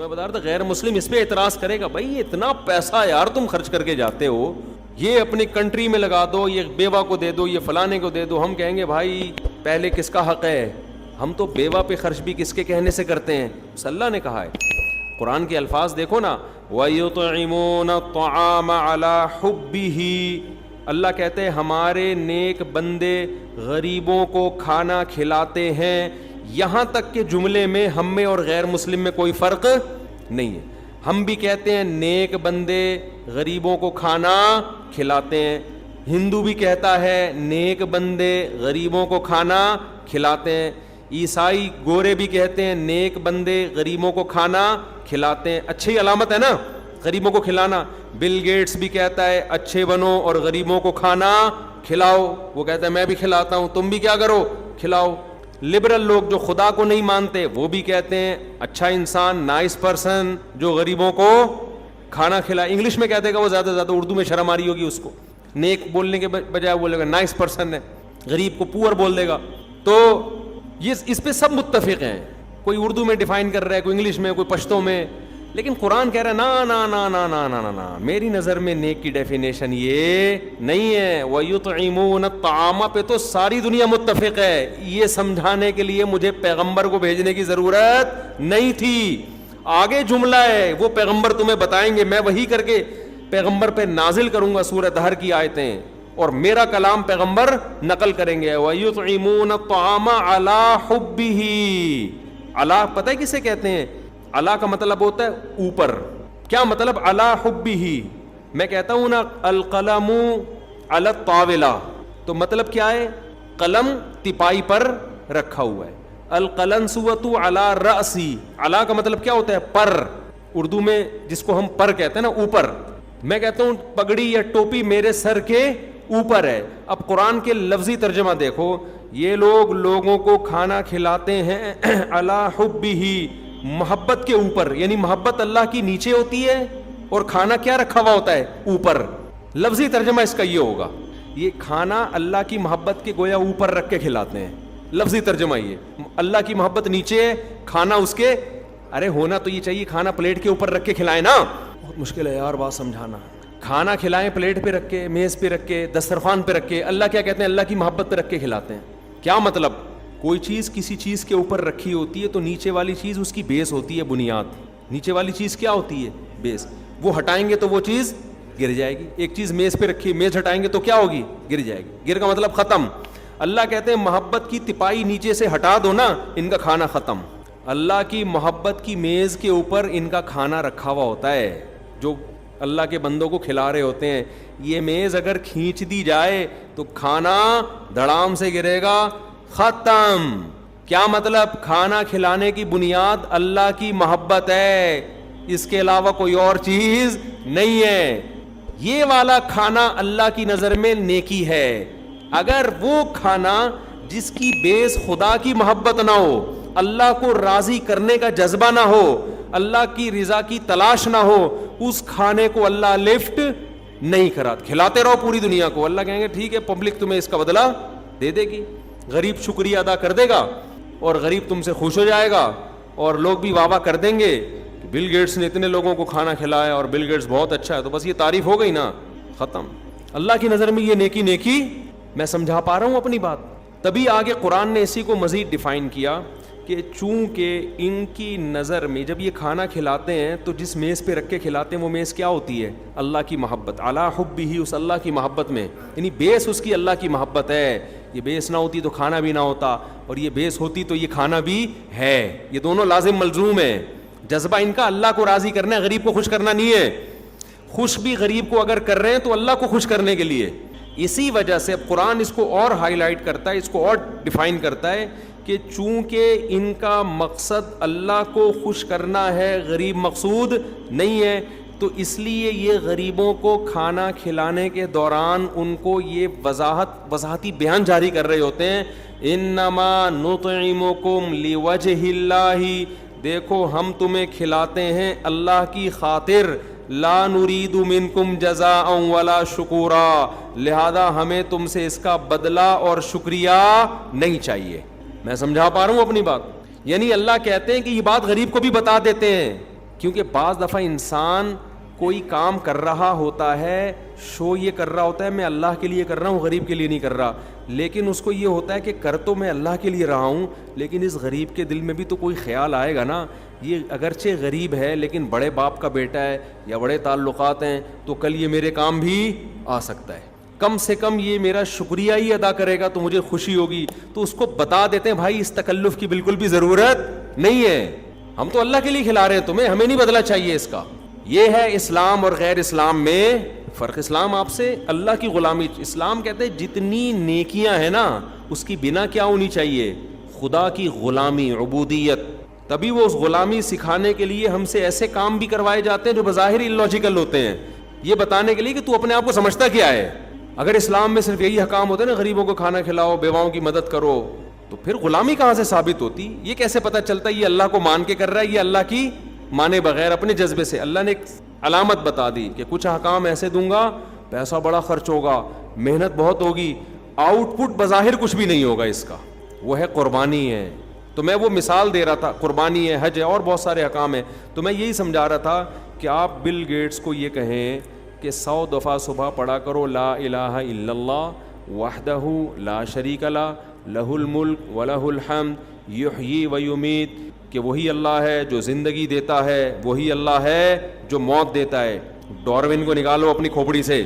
میں بتا رہا تھا غیر مسلم اس پہ اعتراض کرے گا، بھائی اتنا پیسہ یار تم خرچ کر کے جاتے ہو، یہ اپنی کنٹری میں لگا دو، یہ بیوہ کو دے دو، یہ فلانے کو دے دو. ہم کہیں گے بھائی پہلے کس کا حق ہے؟ ہم تو بیوہ پہ خرچ بھی کس کے کہنے سے کرتے ہیں؟ اللہ نے کہا ہے. قرآن کے الفاظ دیکھو نا، وَيُطْعِمُونَ الطَّعَامَ عَلَى حُبِّهِ، اللہ کہتے ہیں ہمارے نیک بندے غریبوں کو کھانا کھلاتے ہیں. یہاں تک کہ جملے میں ہم میں اور غیر مسلم میں کوئی فرق نہیں ہے. ہم بھی کہتے ہیں نیک بندے غریبوں کو کھانا کھلاتے ہیں، ہندو بھی کہتا ہے نیک بندے غریبوں کو کھانا کھلاتے ہیں، عیسائی گورے بھی کہتے ہیں نیک بندے غریبوں کو کھانا کھلاتے ہیں. اچھی علامت ہے نا غریبوں کو کھلانا. بل گیٹس بھی کہتا ہے اچھے بنو اور غریبوں کو کھانا کھلاؤ. وہ کہتا ہے میں بھی کھلاتا ہوں، تم بھی کیا کرو کھلاؤ. لبرل لوگ جو خدا کو نہیں مانتے وہ بھی کہتے ہیں اچھا انسان، نائس پرسن جو غریبوں کو کھانا کھلائے. انگلش میں کہتے گا وہ زیادہ سے زیادہ، اردو میں شرم آ رہی ہوگی اس کو، نیک بولنے کے بجائے بولے گا نائس پرسن ہے، غریب کو پور بول دے گا. تو یہ اس پہ سب متفق ہیں، کوئی اردو میں ڈیفائن کر رہا ہے، کوئی انگلش میں، کوئی پشتو میں. لیکن قرآن کہہ رہا ہے نا نا نا نا نا نا نا نا، میری نظر میں نیک کی ڈیفینیشن یہ نہیں ہے. وَيُطْعِمُونَ الطَّعَامَ پہ تو ساری دنیا متفق ہے. یہ سمجھانے کے لیے مجھے پیغمبر کو بھیجنے کی ضرورت نہیں تھی. آگے جملہ ہے وہ پیغمبر تمہیں بتائیں گے، میں وہی کر کے پیغمبر پہ نازل کروں گا سورہ دہر کی آیتیں، اور میرا کلام پیغمبر نقل کریں گے. وَيُطْعِمُونَ الطَّعَامَ عَلَى حُبِّهِ، علا پتہ ہے کسے کہتے ہیں؟ علا کا مطلب ہوتا ہے اوپر. کیا مطلب علی حبہ؟ میں کہتا ہوں نا القلم علی الطاولہ، تو مطلب کیا ہے؟ قلم تپائی پر رکھا ہوا ہے. القلنسوۃ علی رأسی، علی کا مطلب کیا ہوتا ہے؟ پر. اردو میں جس کو ہم پر کہتے ہیں نا اوپر. میں کہتا ہوں پگڑی یا ٹوپی میرے سر کے اوپر ہے. اب قرآن کے لفظی ترجمہ دیکھو، یہ لوگ لوگوں کو کھانا کھلاتے ہیں علی حبہ، محبت کے اوپر. یعنی محبت اللہ کی نیچے ہوتی ہے اور کھانا کیا رکھا ہوا ہوتا ہے؟ اوپر. لفظی ترجمہ اس کا یہ ہوگا، یہ کھانا اللہ کی محبت کے گویا اوپر رکھ کے کھلاتے ہیں. لفظی ترجمہ یہ، اللہ کی محبت نیچے ہے، کھانا اس کے، ارے ہونا تو یہ چاہیے کھانا پلیٹ کے اوپر رکھ کے کھلائیں نا. بہت مشکل ہے یار بات سمجھانا. کھانا کھلائیں پلیٹ پہ رکھ کے، میز پہ رکھ کے، دسترخوان پہ رکھ کے. اللہ کیا کہتے ہیں؟ اللہ کی محبت پہ رکھ کے کھلاتے ہیں. کیا مطلب؟ کوئی چیز کسی چیز کے اوپر رکھی ہوتی ہے تو نیچے والی چیز اس کی بیس ہوتی ہے، بنیاد. نیچے والی چیز کیا ہوتی ہے؟ بیس. وہ ہٹائیں گے تو وہ چیز گر جائے گی. ایک چیز میز پہ رکھی، میز ہٹائیں گے تو کیا ہوگی؟ گر جائے گی. گر کا مطلب ختم. اللہ کہتے ہیں محبت کی تپائی نیچے سے ہٹا دو نا، ان کا کھانا ختم. اللہ کی محبت کی میز کے اوپر ان کا کھانا رکھا ہوا ہوتا ہے جو اللہ کے بندوں کو کھلا رہے ہوتے ہیں. یہ میز اگر کھینچ دی جائے تو کھانا دھڑام سے گرے گا، ختم. کیا مطلب؟ کھانا کھلانے کی بنیاد اللہ کی محبت ہے، اس کے علاوہ کوئی اور چیز نہیں ہے. یہ والا کھانا اللہ کی نظر میں نیکی ہے. اگر وہ کھانا جس کی بیس خدا کی محبت نہ ہو، اللہ کو راضی کرنے کا جذبہ نہ ہو، اللہ کی رضا کی تلاش نہ ہو، اس کھانے کو اللہ لفٹ نہیں کرا. کھلاتے رہو پوری دنیا کو، اللہ کہیں گے ٹھیک ہے پبلک تمہیں اس کا بدلہ دے دے گی. غریب شکریہ ادا کر دے گا اور غریب تم سے خوش ہو جائے گا، اور لوگ بھی واہ واہ کر دیں گے کہ بل گیٹس نے اتنے لوگوں کو کھانا کھلایا اور بل گیٹس بہت اچھا ہے، تو بس یہ تعریف ہو گئی نا، ختم. اللہ کی نظر میں یہ نیکی نیکی. میں سمجھا پا رہا ہوں اپنی بات؟ تبھی آگے قرآن نے اسی کو مزید ڈیفائن کیا کہ چونکہ ان کی نظر میں جب یہ کھانا کھلاتے ہیں تو جس میز پہ رکھ کے کھلاتے ہیں وہ میز کیا ہوتی ہے؟ اللہ کی محبت. علی حبہ، اس اللہ کی محبت میں، یعنی بیس اس کی اللہ کی محبت ہے. یہ بیس نہ ہوتی تو کھانا بھی نہ ہوتا، اور یہ بیس ہوتی تو یہ کھانا بھی ہے. یہ دونوں لازم ملزوم ہیں. جذبہ ان کا اللہ کو راضی کرنا ہے، غریب کو خوش کرنا نہیں ہے. خوش بھی غریب کو اگر کر رہے ہیں تو اللہ کو خوش کرنے کے لیے. اسی وجہ سے اب قرآن اس کو اور ہائی لائٹ کرتا ہے، اس کو اور ڈیفائن کرتا ہے کہ چونکہ ان کا مقصد اللہ کو خوش کرنا ہے، غریب مقصود نہیں ہے، تو اس لیے یہ غریبوں کو کھانا کھلانے کے دوران ان کو یہ وضاحتی بیان جاری کر رہے ہوتے ہیں. انما نطعمکم لوجہ اللہ، دیکھو ہم تمہیں کھلاتے ہیں اللہ کی خاطر. لا نرید منکم جزاء ولا شکورا، لہذا ہمیں تم سے اس کا بدلہ اور شکریہ نہیں چاہیے. میں سمجھا پا رہا ہوں اپنی بات؟ یعنی اللہ کہتے ہیں کہ یہ بات غریب کو بھی بتا دیتے ہیں کیونکہ بعض دفعہ انسان کوئی کام کر رہا ہوتا ہے, شو یہ کر رہا ہوتا ہے میں اللہ کے لیے کر رہا ہوں, غریب کے لیے نہیں کر رہا, لیکن اس کو یہ ہوتا ہے کہ کر تو میں اللہ کے لیے رہا ہوں, لیکن اس غریب کے دل میں بھی تو کوئی خیال آئے گا نا, یہ اگرچہ غریب ہے لیکن بڑے باپ کا بیٹا ہے یا بڑے تعلقات ہیں, تو کل یہ میرے کام بھی آ سکتا ہے, کم سے کم یہ میرا شکریہ ہی ادا کرے گا تو مجھے خوشی ہوگی. تو اس کو بتا دیتے ہیں بھائی اس تکلف کی بالکل بھی ضرورت نہیں ہے, ہم تو اللہ کے لیے کھلا رہے ہیں تمہیں, ہمیں نہیں بدلنا چاہیے اس کا. یہ ہے اسلام اور غیر اسلام میں فرق. اسلام آپ سے اللہ کی غلامی, اسلام کہتے ہیں جتنی نیکیاں ہیں نا اس کی بنا کیا ہونی چاہیے, خدا کی غلامی, عبودیت. تبھی وہ اس غلامی سکھانے کے لیے ہم سے ایسے کام بھی کروائے جاتے ہیں جو بظاہر اللاجیکل ہوتے ہیں, یہ بتانے کے لیے کہ تو اپنے آپ کو سمجھتا کیا ہے. اگر اسلام میں صرف یہی حکام ہوتے ہیں نا, غریبوں کو کھانا کھلاؤ, بیواؤں کی مدد کرو, تو پھر غلامی کہاں سے ثابت ہوتی؟ یہ کیسے پتہ چلتا ہے یہ اللہ کو مان کے کر رہا ہے, یہ اللہ کی مانے بغیر اپنے جذبے سے؟ اللہ نے ایک علامت بتا دی کہ کچھ احکام ایسے دوں گا, پیسہ بڑا خرچ ہوگا, محنت بہت ہوگی, آؤٹ پٹ بظاہر کچھ بھی نہیں ہوگا اس کا, وہ ہے قربانی ہے. تو میں وہ مثال دے رہا تھا, قربانی ہے, حج ہے, اور بہت سارے احکام ہیں. تو میں یہی سمجھا رہا تھا کہ آپ بل گیٹس کو یہ کہیں کہ 100 دفعہ صبح پڑھا کرو لا الہ الا اللہ وحدہ لا شریک لہ لہ الملک ولہ الحمد یحیی و یمیت, کہ وہی اللہ ہے جو زندگی دیتا ہے, وہی اللہ ہے جو موت دیتا ہے. ڈاروین کو نکالو اپنی کھوپڑی سے,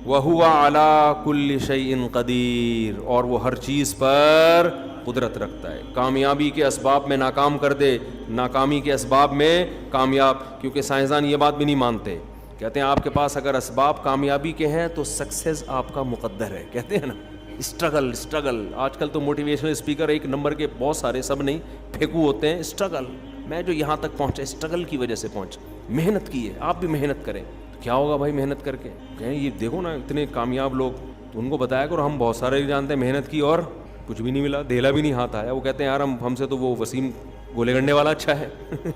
وَهُوَ عَلَى كُلِّ شَيْءٍ قَدِيرٌ, اور وہ ہر چیز پر قدرت رکھتا ہے. کامیابی کے اسباب میں ناکام کر دے, ناکامی کے اسباب میں کامیاب. کیونکہ سائنسدان یہ بات بھی نہیں مانتے, کہتے ہیں آپ کے پاس اگر اسباب کامیابی کے ہیں تو سکسیز آپ کا مقدر ہے. کہتے ہیں نا اسٹرگل. آج کل تو موٹیویشنل اسپیکر ایک نمبر کے بہت سارے, سب نہیں, پھینکو ہوتے ہیں. اسٹرگل, میں جو یہاں تک پہنچا اسٹرگل کی وجہ سے پہنچا, محنت کی ہے. آپ بھی محنت کریں. کیا ہوگا بھائی محنت کر کے؟ کہیں یہ دیکھو نا اتنے کامیاب لوگ, تو ان کو بتایا کرو ہم بہت سارے جانتے ہیں محنت کی اور کچھ بھی نہیں ملا, دھیلا بھی نہیں ہاتھ آیا. وہ کہتے ہیں یار ہم سے تو وہ وسیم گولے گنڈے والا اچھا ہے.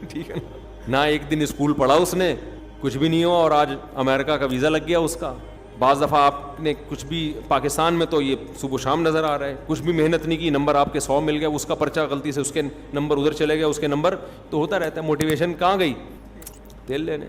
ٹھیک ہے نا, ایک دن اسکول پڑھا اس نے, کچھ بھی نہیں ہوا, اور آج امریکہ کا ویزا لگ گیا اس کا. بعض دفعہ آپ نے کچھ بھی, پاکستان میں تو یہ صبح شام نظر آ رہا ہے, کچھ بھی محنت نہیں کی, نمبر آپ کے 100 مل گیا, اس کا پرچہ غلطی سے اس کے نمبر ادھر چلے گیا, اس کے نمبر تو ہوتا رہتا ہے. موٹیویشن کہاں گئی؟ تیل لینے.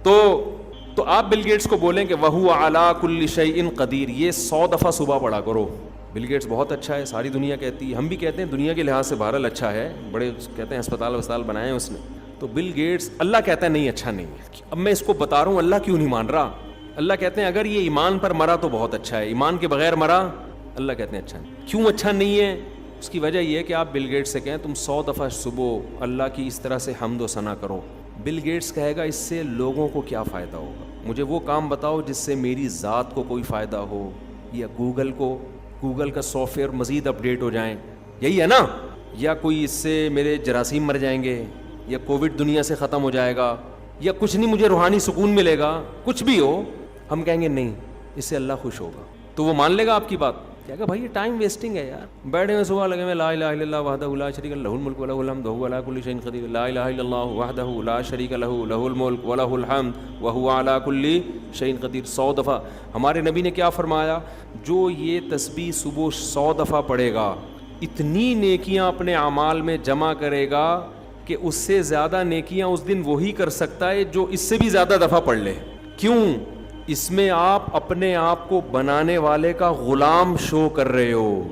تو آپ بل گیٹس کو بولیں کہ وَهُوَ عَلَىٰ كُلِّ شَيْءٍ قَدِيرٌ, یہ 100 دفعہ صبح پڑھا کرو. بل گیٹس بہت اچھا ہے, ساری دنیا کہتی ہے, ہم بھی کہتے ہیں دنیا کے لحاظ سے بہرحال اچھا ہے, بڑے کہتے ہیں اسپتال بنائے ہیں اس نے. تو بل گیٹس, اللہ کہتا ہے نہیں اچھا نہیں ہے. اب میں اس کو بتا رہا ہوں اللہ کیوں نہیں مان رہا. اللہ کہتے ہیں اگر یہ ایمان پر مرا تو بہت اچھا ہے, ایمان کے بغیر مرا, اللہ کہتے ہیں اچھا نہیں. کیوں اچھا نہیں ہے؟ اس کی وجہ یہ ہے کہ آپ بل گیٹس سے کہیں تم 100 دفعہ صبح اللہ کی اس طرح سے حمد و ثنا کرو. بل گیٹس کہے گا اس سے لوگوں کو کیا فائدہ ہوگا, مجھے وہ کام بتاؤ جس سے میری ذات کو کوئی فائدہ ہو, یا گوگل کا سافٹ ویئر مزید اپڈیٹ ہو جائیں, یہی ہے نا, یا کوئی اس سے میرے جراثیم مر جائیں گے, یا کووڈ دنیا سے ختم ہو جائے گا, یا کچھ نہیں مجھے روحانی سکون ملے گا, کچھ بھی ہو. ہم کہیں گے نہیں اس سے اللہ خوش ہوگا, تو وہ مان لے گا آپ کی بات. کہے گا بھائی یہ ٹائم ویسٹنگ ہے یار, بیٹھے ہوئے صبح لگے میں لا الہ الا اللہ وحدہ لا شریک لہ لہ الملک ولہ الحمد وہو علی کل شیء قدیر, لا الہ الا اللہ وحدہ لا شریک لہ لہ الملک ولہ الحمد وہو علی کل شیء قدیر 100 دفعہ. ہمارے نبی نے کیا فرمایا, جو یہ تسبیح صبح 100 دفعہ پڑھے گا اتنی نیکیاں اپنے اعمال میں جمع کرے گا کہ اس سے زیادہ نیکیاں اس دن وہی کر سکتا ہے جو اس سے بھی زیادہ دفعہ پڑھ لے. کیوں؟ اس میں آپ اپنے آپ کو بنانے والے کا غلام شو کر رہے ہو,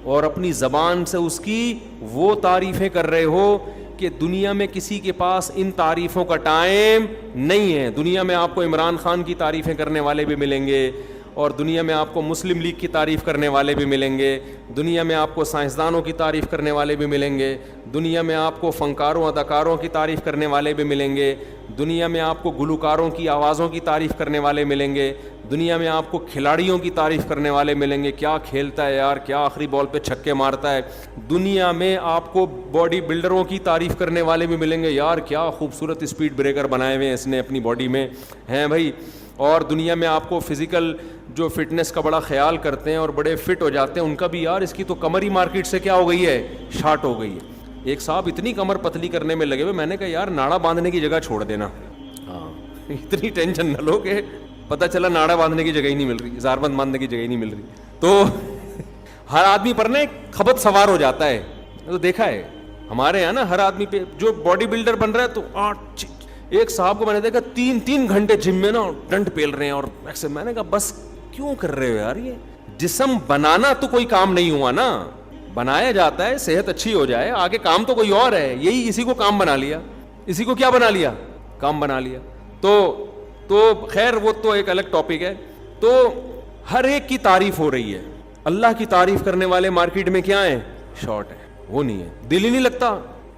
اور اپنی زبان سے اس کی وہ تعریفیں کر رہے ہو کہ دنیا میں کسی کے پاس ان تعریفوں کا ٹائم نہیں ہے. دنیا میں آپ کو عمران خان کی تعریفیں کرنے والے بھی ملیں گے, اور دنیا میں آپ کو مسلم لیگ کی تعریف کرنے والے بھی ملیں گے, دنیا میں آپ کو سائنسدانوں کی تعریف کرنے والے بھی ملیں گے, دنیا میں آپ کو فنکاروں اداکاروں کی تعریف کرنے والے بھی ملیں گے, دنیا میں آپ کو گلوکاروں کی آوازوں کی تعریف کرنے والے ملیں گے, دنیا میں آپ کو کھلاڑیوں کی تعریف کرنے والے ملیں گے, کیا کھیلتا ہے یار, کیا آخری بال پہ چھکے مارتا ہے. دنیا میں آپ کو باڈی بلڈروں کی تعریف کرنے والے بھی ملیں گے, یار کیا خوبصورت اسپیڈ بریکر بنائے ہوئے ہیں اس نے اپنی باڈی میں, ہیں بھائی. اور دنیا میں آپ کو فزیکل جو فٹنس کا بڑا خیال کرتے ہیں اور بڑے فٹ ہو جاتے ہیں, ان کا بھی یار اس کی تو کمر ہی مارکیٹ سے کیا ہو گئی ہے, شارٹ ہو گئی ہے. ایک صاحب اتنی کمر پتلی کرنے میں لگے ہوئے, میں نے کہا یار ناڑا باندھنے کی جگہ چھوڑ دینا, ہاں اتنی ٹینشن نہ لو کہ پتہ چلا ناڑا باندھنے کی جگہ ہی نہیں مل رہی, زار بند باندھنے کی جگہ ہی نہیں مل رہی. تو ہر آدمی پر نا ایک خبت سوار ہو جاتا ہے. تو دیکھا ہے ہمارے یہاں نا, ہر آدمی پہ جو باڈی بلڈر بن رہا ہے تو ایک صاحب کو میں نے دیکھا 3 گھنٹے جم میں نا ڈنڈ پیل رہے ہیں اور ایسے. میں نے کہا بس کیوں کر رہے ہو یار؟ یہ جسم بنانا تو کوئی کام نہیں ہوا نا, بنایا جاتا ہے صحت اچھی ہو جائے, آگے کام تو کوئی اور ہے. یہی اسی کو کام بنا لیا, اسی کو کیا بنا لیا؟ کام بنا لیا. تو خیر وہ تو ایک الگ ٹاپک ہے. تو ہر ایک کی تعریف ہو رہی ہے, اللہ کی تعریف کرنے والے مارکیٹ میں کیا ہیں؟ شارٹ ہے, وہ نہیں ہے, دل ہی نہیں لگتا.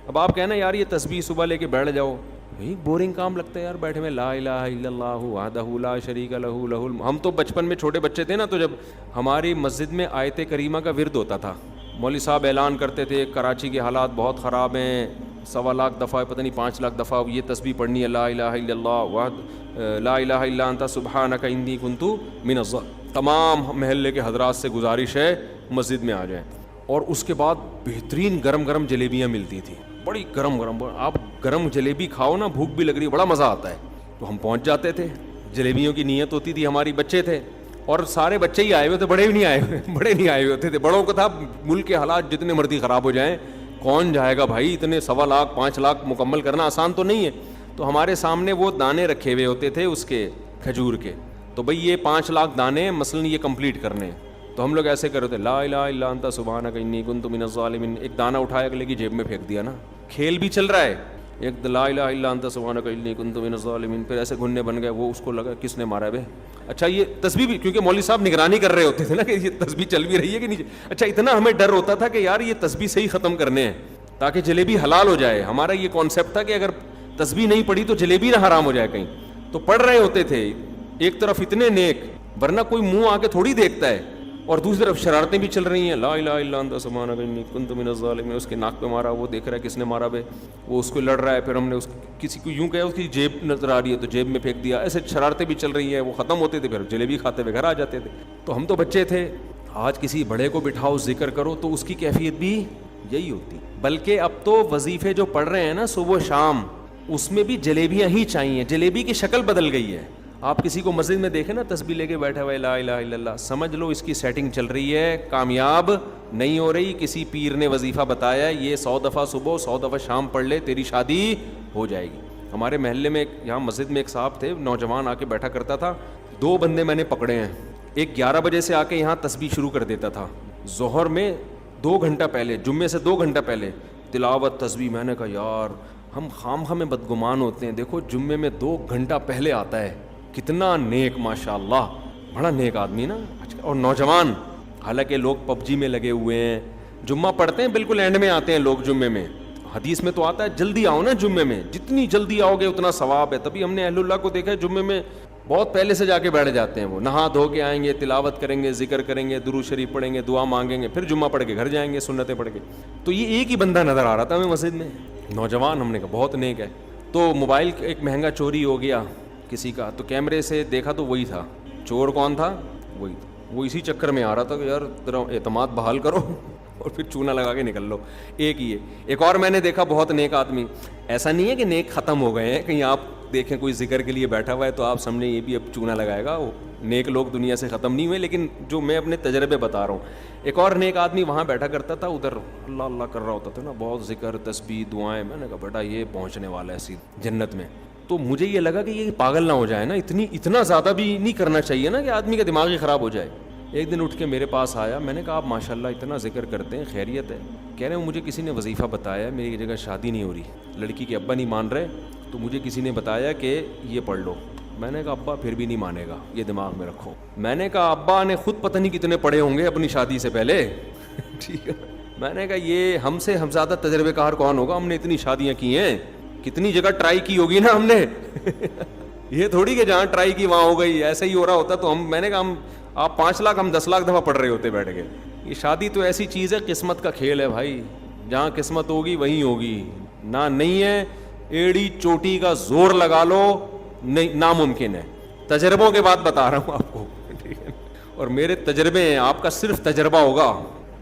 اب آپ کہنا یار یہ تسبیح صبح لے کے بیٹھ جاؤ, بھائی بورنگ کام لگتا ہے یار بیٹھے میں, لا الہ الا اللہ وحدہ لا شریک لہ لہ. ہم تو بچپن میں چھوٹے بچے تھے نا, تو جب ہماری مسجد میں آیت کریمہ کا ورد ہوتا تھا, مولوی صاحب اعلان کرتے تھے کراچی کے حالات بہت خراب ہیں, 1.25 لاکھ دفعہ پتہ نہیں 5 لاکھ دفعہ یہ تسبیح پڑھنی ہے, لا الہ الا اللہ لا الہ الا انت سبحانک انی کنت من الظالمین. تمام محلے کے حضرات سے گزارش ہے مسجد میں آ جائیں. اور اس کے بعد بہترین گرم گرم جلیبیاں ملتی تھیں, بڑی گرم گرم. آپ گرم جلیبی کھاؤ نا, بھوک بھی لگ رہی ہے, بڑا مزہ آتا ہے. تو ہم پہنچ جاتے تھے, جلیبیوں کی نیت ہوتی تھی ہماری, بچے تھے اور سارے بچے ہی آئے ہوئے تھے, بڑے بھی نہیں آئے ہوئے, بڑے نہیں آئے ہوئے ہوتے تھے. بڑوں کو تھا ملک کے حالات جتنے مرضی خراب ہو جائیں کون جائے گا بھائی, اتنے 1.25 لاکھ 5 لاکھ مکمل کرنا آسان تو نہیں ہے. تو ہمارے سامنے وہ دانے رکھے ہوئے ہوتے تھے اس کے کھجور کے, تو بھئی یہ 5 لاکھ دانے مثلاً یہ کمپلیٹ کرنے ہیں. تو ہم لوگ ایسے کر رہے تھے, لا الہ الا انت سبحانک انی کنت من الظالمین. ایک دانہ اٹھایا اگلے کی جیب میں پھینک دیا نا, کھیل بھی چل رہا ہے. ایک لا الہ الا انت سبحانک انی کنت من الظالمین, پھر ایسے گھننے بن گئے. وہ اس کو لگا کس نے مارا ہے بے. اچھا یہ تسبیح بھی, کیونکہ مولوی صاحب نگرانی کر رہے ہوتے تھے نا کہ یہ تسبیح چل بھی رہی ہے کہ نہیں. اچھا اتنا ہمیں ڈر ہوتا تھا کہ یار یہ تسبیح صحیح ختم کرنے ہیں تاکہ جلیبی حلال ہو جائے. ہمارا یہ کانسیپٹ تھا کہ اگر تسبیح نہیں پڑھی تو جلیبی نہ حرام ہو جائے کہیں. تو پڑھ رہے ہوتے تھے, ایک طرف اتنے نیک, ورنہ کوئی منہ آ کے تھوڑی دیکھتا ہے, اور دوسری طرف شرارتیں بھی چل رہی ہیں, لا الہ الا انت سبحانک انی کنت من الظالمین. اس کے ناک پہ مارا, وہ دیکھ رہا ہے کس نے مارا بے, وہ اس کو لڑ رہا ہے. پھر ہم نے کسی کو یوں کہا اس کی جیب نظر آ رہی ہے تو جیب میں پھینک دیا. ایسے شرارتیں بھی چل رہی ہیں, وہ ختم ہوتے تھے, پھر جلیبی کھاتے ہوئے گھر آ جاتے تھے. تو ہم تو بچے تھے. آج کسی بڑے کو بٹھاؤ ذکر کرو تو اس کی کیفیت بھی یہی ہوتی. بلکہ اب تو وظیفے جو پڑھ رہے ہیں نا صبح و شام, اس میں بھی جلیبیاں ہی چاہیے. جلیبی کی شکل بدل گئی ہے. آپ کسی کو مسجد میں دیکھیں نا تسبیح لے کے بیٹھا ہوا ہے لا الہ الا اللہ, سمجھ لو اس کی سیٹنگ چل رہی ہے, کامیاب نہیں ہو رہی. کسی پیر نے وظیفہ بتایا ہے یہ 100 دفعہ صبح 100 دفعہ شام پڑھ لے تیری شادی ہو جائے گی. ہمارے محلے میں یہاں مسجد میں ایک صاحب تھے, نوجوان آ کے بیٹھا کرتا تھا. 2 بندے میں نے پکڑے ہیں. ایک 11 بجے سے آ کے یہاں تسبیح شروع کر دیتا تھا, ظہر میں 2 گھنٹہ پہلے, جمعے سے 2 گھنٹہ پہلے تلاوت تسبیح. میں نے کہا یار ہم خام میں بدگمان ہوتے ہیں, دیکھو جمعے میں 2 گھنٹہ پہلے آتا ہے, کتنا نیک, ماشاء اللہ بڑا نیک آدمی نا. اور نوجوان, حالانکہ لوگ پب جی میں لگے ہوئے ہیں, جمعہ پڑھتے ہیں بالکل اینڈ میں آتے ہیں لوگ جمعے میں. حدیث میں تو آتا ہے جلدی آؤ نا جمعے میں, جتنی جلدی آؤ گے اتنا ثواب ہے. تبھی ہم نے اہل اللہ کو دیکھا ہے جمعے میں بہت پہلے سے جا کے بیٹھ جاتے ہیں. وہ نہا دھو کے آئیں گے, تلاوت کریں گے, ذکر کریں گے, درود شریف پڑھیں گے, دعا مانگیں گے, پھر جمعہ پڑھ کے گھر جائیں گے سنتیں پڑھ کے. تو یہ ایک ہی بندہ نظر آ رہا تھا ہمیں مسجد میں, نوجوان. ہم نے کہا بہت نیک ہے. تو موبائل ایک مہنگا چوری ہو گیا کسی کا, تو کیمرے سے دیکھا تو وہی تھا. چور کون تھا؟ وہی تھا. وہ اسی چکر میں آ رہا تھا کہ یار ذرا اعتماد بحال کرو اور پھر چونا لگا کے نکل لو. ایک ہی ہے. ایک اور میں نے دیکھا بہت نیک آدمی. ایسا نہیں ہے کہ نیک ختم ہو گئے ہیں, کہیں آپ دیکھیں کوئی ذکر کے لیے بیٹھا ہوا ہے تو آپ سامنے یہ بھی اب چونا لگائے گا. نیک لوگ دنیا سے ختم نہیں ہوئے, لیکن جو میں اپنے تجربے بتا رہا ہوں. ایک اور نیک آدمی وہاں بیٹھا کرتا تھا, ادھر اللہ اللہ کر رہا ہوتا تھا نا, بہت ذکر تسبیح دعائیں. میں نے کہا بیٹا یہ پہنچنے والا ہے ایسی جنت میں. تو مجھے یہ لگا کہ یہ پاگل نہ ہو جائے نا, اتنا زیادہ بھی نہیں کرنا چاہیے نا کہ آدمی کا دماغ ہی خراب ہو جائے. ایک دن اٹھ کے میرے پاس آیا, میں نے کہا آپ ماشاء اللہ اتنا ذکر کرتے ہیں, خیریت ہے؟ کہہ رہے ہیں مجھے کسی نے وظیفہ بتایا ہے, میری جگہ شادی نہیں ہو رہی, لڑکی کے ابا نہیں مان رہے, تو مجھے کسی نے بتایا کہ یہ پڑھ لو. میں نے کہا ابا پھر بھی نہیں مانے گا, یہ دماغ میں رکھو. میں نے کہا ابا نے خود پتہ نہیں کتنے پڑھے ہوں گے اپنی شادی سے پہلے ٹھیک ہے. میں نے کہا یہ ہم سے ہم زیادہ تجربے کار کون ہوگا, ہم نے اتنی شادیاں کی ہیں, کتنی جگہ ٹرائی کی ہوگی نا ہم نے یہ تھوڑی کہ جہاں ٹرائی کی وہاں ہو گئی, ایسا ہی ہو رہا ہوتا تو ہم, میں نے کہا ہم آپ 5 لاکھ ہم 10 لاکھ دفعہ پڑھ رہے ہوتے بیٹھ کے. یہ شادی تو ایسی چیز ہے, قسمت کا کھیل ہے بھائی, جہاں قسمت ہوگی وہیں ہوگی. نہ نہیں ہے, ایڑی چوٹی کا زور لگا لو, نہیں ناممکن ہے. تجربوں کے بعد بتا رہا ہوں آپ کو, ٹھیک ہے, اور میرے تجربے ہیں, آپ کا صرف تجربہ ہوگا.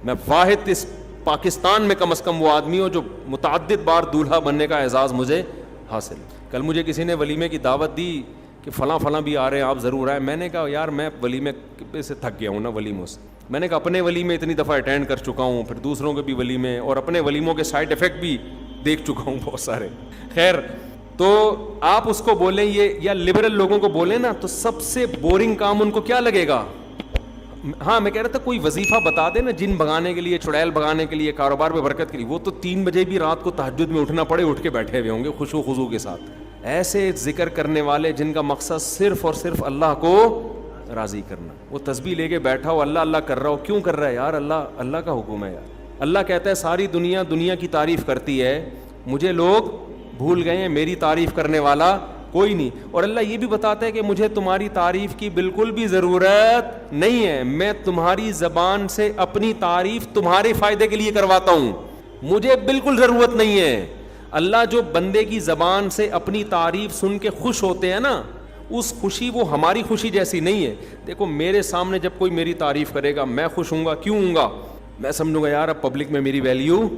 میں واحد اس پاکستان میں کم از کم وہ آدمی ہوں جو متعدد بار دولہا بننے کا اعزاز مجھے حاصل. کل مجھے کسی نے ولیمے کی دعوت دی کہ فلاں فلاں بھی آ رہے ہیں, آپ ضرور آئیں. میں نے کہا یار میں ولیمے سے تھک گیا ہوں نا, ولیموں سے. میں نے کہا اپنے ولیمے اتنی دفعہ اٹینڈ کر چکا ہوں, پھر دوسروں کے بھی ولیمے, اور اپنے ولیموں کے سائڈ افیکٹ بھی دیکھ چکا ہوں بہت سارے. خیر, تو آپ اس کو بولیں یہ, یا لبرل لوگوں کو بولیں نا, تو سب سے بورنگ کام ان کو کیا لگے گا؟ ہاں میں کہہ رہا تھا کوئی وظیفہ بتا دے نا, جن بھگانے کے لیے, چڑیل بھگانے کے لیے, کاروبار میں برکت کے لیے, وہ تو 3 بجے بھی رات کو تہجد میں اٹھنا پڑے اٹھ کے بیٹھے ہوئے ہوں گے خشوع خضوع کے ساتھ. ایسے ذکر کرنے والے جن کا مقصد صرف اور صرف اللہ کو راضی کرنا, وہ تسبیح لے کے بیٹھا ہو, اللہ اللہ کر رہا ہو, کیوں کر رہا ہے یار؟ اللہ کا حکم ہے یار. اللہ کہتا ہے ساری دنیا کی تعریف کرتی ہے, مجھے لوگ بھول گئے ہیں, میری تعریف کرنے والا کوئی نہیں. اور اللہ یہ بھی بتاتا ہے کہ مجھے تمہاری تعریف کی بالکل بھی ضرورت نہیں ہے, میں تمہاری زبان سے اپنی تعریف تمہارے فائدے کے لیے کرواتا ہوں, مجھے بالکل ضرورت نہیں ہے. اللہ جو بندے کی زبان سے اپنی تعریف سن کے خوش ہوتے ہیں نا, اس خوشی وہ ہماری خوشی جیسی نہیں ہے. دیکھو میرے سامنے جب کوئی میری تعریف کرے گا, میں خوش ہوں گا. کیوں ہوں گا؟ میں سمجھوں گا یار اب پبلک میں میری ویلیو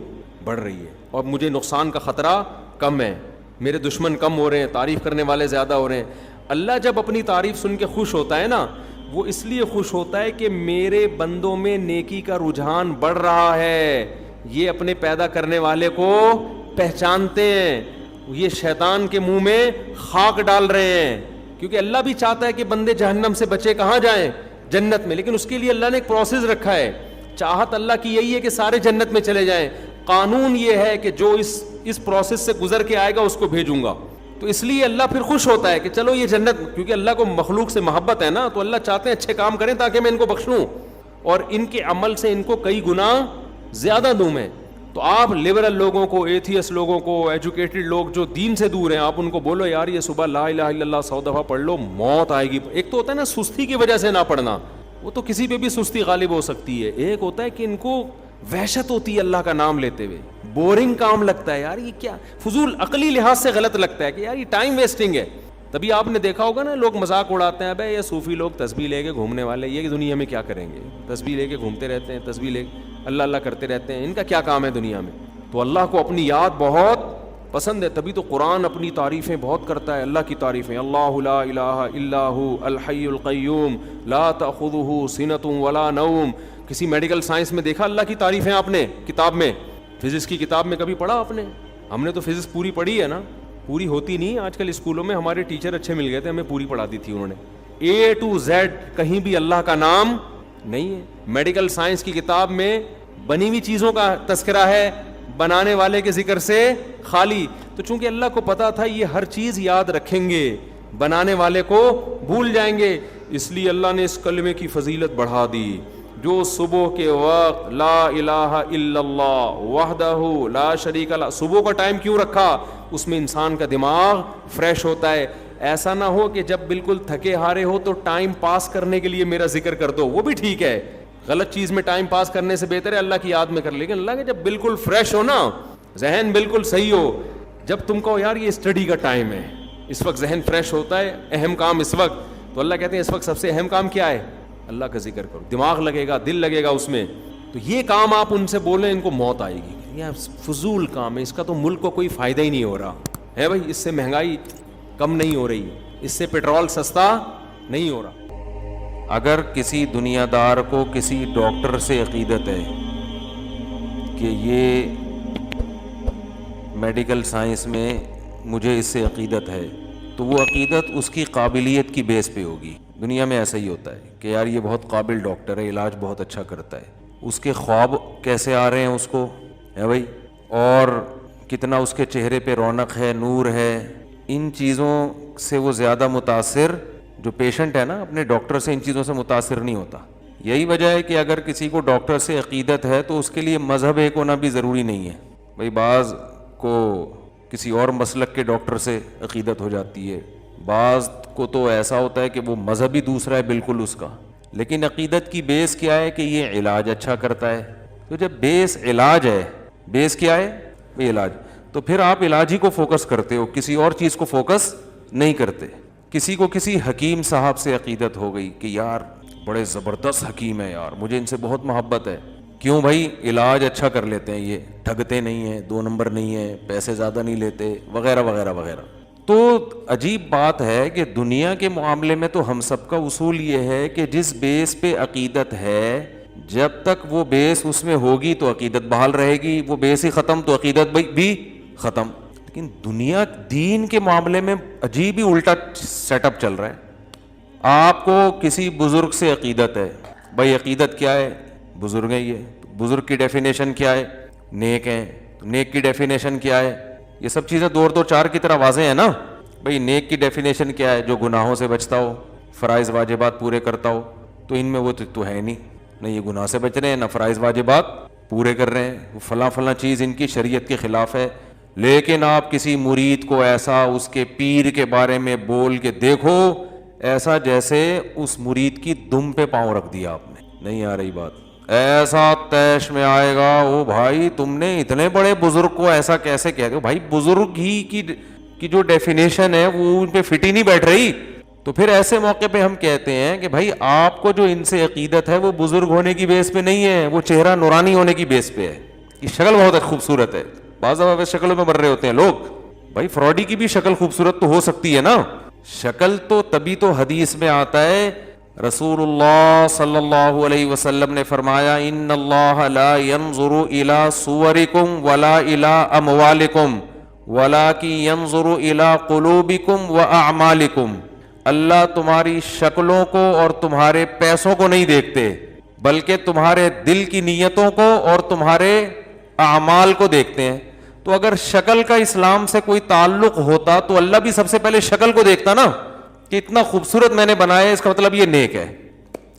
بڑھ رہی ہے اور مجھے نقصان کا خطرہ کم ہے, میرے دشمن کم ہو رہے ہیں, تعریف کرنے والے زیادہ ہو رہے ہیں. اللہ جب اپنی تعریف سن کے خوش ہوتا ہے نا, وہ اس لیے خوش ہوتا ہے کہ میرے بندوں میں نیکی کا رجحان بڑھ رہا ہے, یہ اپنے پیدا کرنے والے کو پہچانتے ہیں, یہ شیطان کے منہ میں خاک ڈال رہے ہیں. کیونکہ اللہ بھی چاہتا ہے کہ بندے جہنم سے بچے کہاں جائیں؟ جنت میں. لیکن اس کے لیے اللہ نے ایک پروسیس رکھا ہے. چاہت اللہ کی یہی ہے کہ سارے جنت میں چلے جائیں, قانون یہ ہے کہ جو اس پروسیس سے گزر کے آئے گا اس کو بھیجوں گا. تو اس لیے اللہ پھر خوش ہوتا ہے کہ چلو یہ جنت, کیونکہ اللہ کو مخلوق سے محبت ہے نا, تو اللہ چاہتے ہیں اچھے کام کریں تاکہ میں ان کو بخشوں اور ان کے عمل سے ان کو کئی گنا زیادہ دوں میں. تو آپ لبرل لوگوں کو, ایتھیس لوگوں کو, ایجوکیٹڈ لوگ جو دین سے دور ہیں, آپ ان کو بولو یار یہ صبح لا الہ الا اللہ 100 دفعہ پڑھ لو, موت آئے گی. ایک تو ہوتا ہے نا سستی کی وجہ سے نہ پڑھنا, وہ تو کسی پہ بھی سستی غالب ہو سکتی ہے. ایک ہوتا ہے کہ ان کو وحشت ہوتی ہے اللہ کا نام لیتے ہوئے, بورنگ کام لگتا ہے یار, یہ کیا فضول, عقلی لحاظ سے غلط لگتا ہے کہ یار یہ ٹائم ویسٹنگ ہے. تبھی آپ نے دیکھا ہوگا نا لوگ مذاق اڑاتے ہیں, بھائی یہ صوفی لوگ تسبیح لے کے گھومنے والے, یہ دنیا میں کیا کریں گے؟ تسبیح لے کے گھومتے رہتے ہیں, تسبیح لے اللہ اللہ کرتے رہتے ہیں, ان کا کیا کام ہے دنیا میں؟ تو اللہ کو اپنی یاد بہت پسند ہے, تبھی تو قرآن اپنی تعریفیں بہت کرتا ہے. اللہ کی تعریفیں, اللہ لا الہ الا هو الحی القیوم لا تأخذہ سنۃ ولا نوم. کسی میڈیکل سائنس میں دیکھا اللہ کی تعریفیں آپ نے کتاب میں؟ فزکس کی کتاب میں کبھی پڑھا آپ نے؟ ہم نے تو فزکس پوری پڑھی ہے نا, پوری ہوتی نہیں. آج کل اسکولوں میں ہمارے ٹیچر اچھے مل گئے تھے, ہمیں پوری پڑھا دی تھی انہوں نے. A to Z کہیں بھی اللہ کا نام نہیں ہے. میڈیکل سائنس کی کتاب میں بنی ہوئی چیزوں کا تذکرہ ہے, بنانے والے کے ذکر سے خالی. تو چونکہ اللہ کو پتا تھا یہ ہر چیز یاد رکھیں گے, بنانے والے کو بھول جائیں گے, اس لیے اللہ نے اس کلمے کی فضیلت بڑھا دی. جو صبح کے وقت لا الہ الا اللہ وحدہ لا شریک لہ, صبح کا ٹائم کیوں رکھا؟ اس میں انسان کا دماغ فریش ہوتا ہے. ایسا نہ ہو کہ جب بالکل تھکے ہارے ہو تو ٹائم پاس کرنے کے لیے میرا ذکر کر دو, وہ بھی ٹھیک ہے, غلط چیز میں ٹائم پاس کرنے سے بہتر ہے اللہ کی یاد میں کر. لیکن اللہ کے جب بالکل فریش ہو نا, ذہن بالکل صحیح ہو, جب تم کہو یار یہ اسٹڈی کا ٹائم ہے, اس وقت ذہن فریش ہوتا ہے, اہم کام اس وقت, تو اللہ کہتے ہیں اس وقت سب سے اہم کام کیا ہے؟ اللہ کا ذکر کرو. دماغ لگے گا, دل لگے گا اس میں. تو یہ کام آپ ان سے بولیں, ان کو موت آئے گی, یہ فضول کام ہے, اس کا تو ملک کو کوئی فائدہ ہی نہیں ہو رہا ہے. بھائی اس سے مہنگائی کم نہیں ہو رہی, اس سے پیٹرول سستا نہیں ہو رہا. اگر کسی دنیا دار کو کسی ڈاکٹر سے عقیدت ہے کہ یہ میڈیکل سائنس میں مجھے اس سے عقیدت ہے, تو وہ عقیدت اس کی قابلیت کی بیس پہ ہوگی. دنیا میں ایسا ہی ہوتا ہے کہ یار یہ بہت قابل ڈاکٹر ہے, علاج بہت اچھا کرتا ہے. اس کے خواب کیسے آ رہے ہیں اس کو ہے بھائی, اور کتنا اس کے چہرے پہ رونق ہے, نور ہے, ان چیزوں سے وہ زیادہ متاثر, جو پیشنٹ ہے نا اپنے ڈاکٹر سے, ان چیزوں سے متاثر نہیں ہوتا. یہی وجہ ہے کہ اگر کسی کو ڈاکٹر سے عقیدت ہے تو اس کے لیے مذہب ایک ہونا بھی ضروری نہیں ہے. بھائی بعض کو کسی اور مسلک کے ڈاکٹر سے عقیدت ہو جاتی ہے, بعض کو تو ایسا ہوتا ہے کہ وہ مذہب ہی دوسرا ہے بالکل اس کا, لیکن عقیدت کی بیس کیا ہے کہ یہ علاج اچھا کرتا ہے. تو جب بیس علاج ہے, بیس کیا ہے وہ علاج, تو پھر آپ علاج ہی کو فوکس کرتے ہو, کسی اور چیز کو فوکس نہیں کرتے. کسی کو کسی حکیم صاحب سے عقیدت ہو گئی کہ یار بڑے زبردست حکیم ہے یار, مجھے ان سے بہت محبت ہے. کیوں بھائی؟ علاج اچھا کر لیتے ہیں, یہ ٹھگتے نہیں ہیں, 2 نمبر نہیں ہیں, پیسے زیادہ نہیں لیتے, وغیرہ وغیرہ وغیرہ. تو عجیب بات ہے کہ دنیا کے معاملے میں تو ہم سب کا اصول یہ ہے کہ جس بیس پہ عقیدت ہے, جب تک وہ بیس اس میں ہوگی تو عقیدت بحال رہے گی, وہ بیس ہی ختم تو عقیدت بھی ختم. لیکن دنیا دین کے معاملے میں عجیب ہی الٹا سیٹ اپ چل رہا ہے. آپ کو کسی بزرگ سے عقیدت ہے, بھائی عقیدت کیا ہے؟ بزرگ ہے. یہ بزرگ کی ڈیفینیشن کیا ہے؟ نیک ہیں. نیک کی ڈیفینیشن کیا ہے؟ یہ سب چیزیں دو اور دو چار کی طرح واضح ہیں نا. بھائی نیک کی ڈیفینیشن کیا ہے؟ جو گناہوں سے بچتا ہو, فرائض واجبات پورے کرتا ہو. تو ان میں وہ تو ہے نہیں, نہ یہ گناہ سے بچ رہے ہیں نہ فرائض واجبات پورے کر رہے ہیں. فلاں فلاں چیز ان کی شریعت کے خلاف ہے. لیکن آپ کسی مرید کو ایسا اس کے پیر کے بارے میں بول کے دیکھو, ایسا جیسے اس مرید کی دم پہ پاؤں رکھ دیا آپ نے. نہیں آ رہی بات؟ ایسا تیش میں آئے گا, او بھائی تم نے اتنے بڑے بزرگ کو ایسا کیسے کہہ دو؟ بھائی بزرگ ہی کی جو ڈیفینیشن ہے وہ ان پہ فٹ ہی نہیں بیٹھ رہی. تو پھر ایسے موقع پہ ہم کہتے ہیں کہ بھائی آپ کو جو ان سے عقیدت ہے وہ بزرگ ہونے کی بیس پہ نہیں ہے, وہ چہرہ نورانی ہونے کی بیس پہ ہے. یہ شکل بہت خوبصورت ہے. بعض دفعہ شکلوں میں مر رہے ہوتے ہیں لوگ. بھائی فراڈی کی بھی شکل خوبصورت تو ہو سکتی ہے نا. شکل تو تبھی تو حدیث میں آتا ہے, رسول اللہ صلی اللہ علیہ وسلم نے فرمایا ان اللہ لا ينظر الى صورکم ولا الى اموالکم ولکن ينظر الى قلوبکم واعمالکم. اللہ تمہاری شکلوں کو اور تمہارے پیسوں کو نہیں دیکھتے, بلکہ تمہارے دل کی نیتوں کو اور تمہارے اعمال کو دیکھتے ہیں. تو اگر شکل کا اسلام سے کوئی تعلق ہوتا تو اللہ بھی سب سے پہلے شکل کو دیکھتا نا, کہ اتنا خوبصورت میں نے بنایا ہے, اس کا مطلب یہ نیک ہے.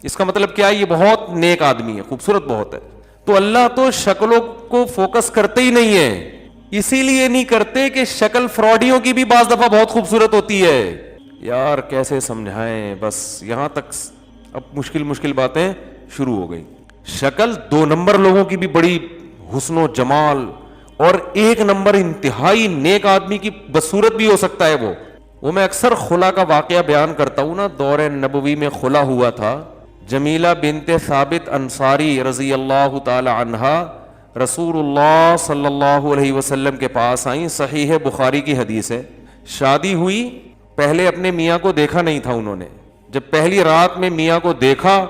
اس کا مطلب کیا ہے؟ یہ بہت نیک آدمی ہے, خوبصورت بہت ہے. تو اللہ تو شکلوں کو فوکس کرتے ہی نہیں ہے. اسی لیے نہیں کرتے کہ شکل فراڈیوں کی بھی بعض دفعہ بہت خوبصورت ہوتی ہے. یار کیسے سمجھائیں, بس یہاں تک اب مشکل باتیں شروع ہو گئی. شکل 2 نمبر لوگوں کی بھی بڑی حسن و جمال, اور 1 نمبر انتہائی نیک آدمی کی بدصورت بھی ہو سکتا ہے. وہ میں اکثر خلا کا واقعہ بیان کرتا ہوں نا. دور نبوی میں خلا ہوا تھا. جمیلہ بنت ثابت انصاری رضی اللہ تعالی عنہا رسول اللہ صلی اللہ علیہ وسلم کے پاس آئیں. صحیح بخاری کی حدیث ہے. شادی ہوئی, پہلے اپنے میاں کو دیکھا نہیں تھا انہوں نے. جب پہلی رات میں میاں کو دیکھا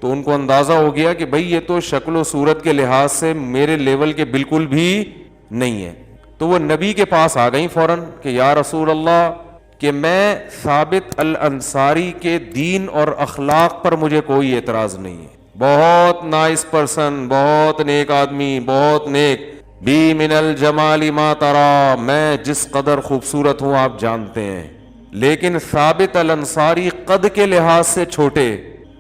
تو ان کو اندازہ ہو گیا کہ بھئی یہ تو شکل و صورت کے لحاظ سے میرے لیول کے بالکل بھی نہیں ہے. تو وہ نبی کے پاس آ گئیں فوراً کہ یا رسول اللہ, کہ میں ثابت الانصاری کے دین اور اخلاق پر مجھے کوئی اعتراض نہیں ہے, بہت نائس پرسن, بہت نیک آدمی, بہت نیک. بی من الجمال ما ترا, میں جس قدر خوبصورت ہوں آپ جانتے ہیں. لیکن ثابت الانصاری قد کے لحاظ سے چھوٹے,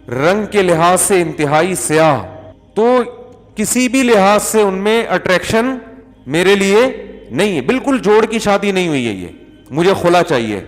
رنگ کے لحاظ سے انتہائی سیاہ, تو کسی بھی لحاظ سے ان میں اٹریکشن میرے لیے نہیں ہے. بالکل جوڑ کی شادی نہیں ہوئی ہے یہ. مجھے خلا چاہیے.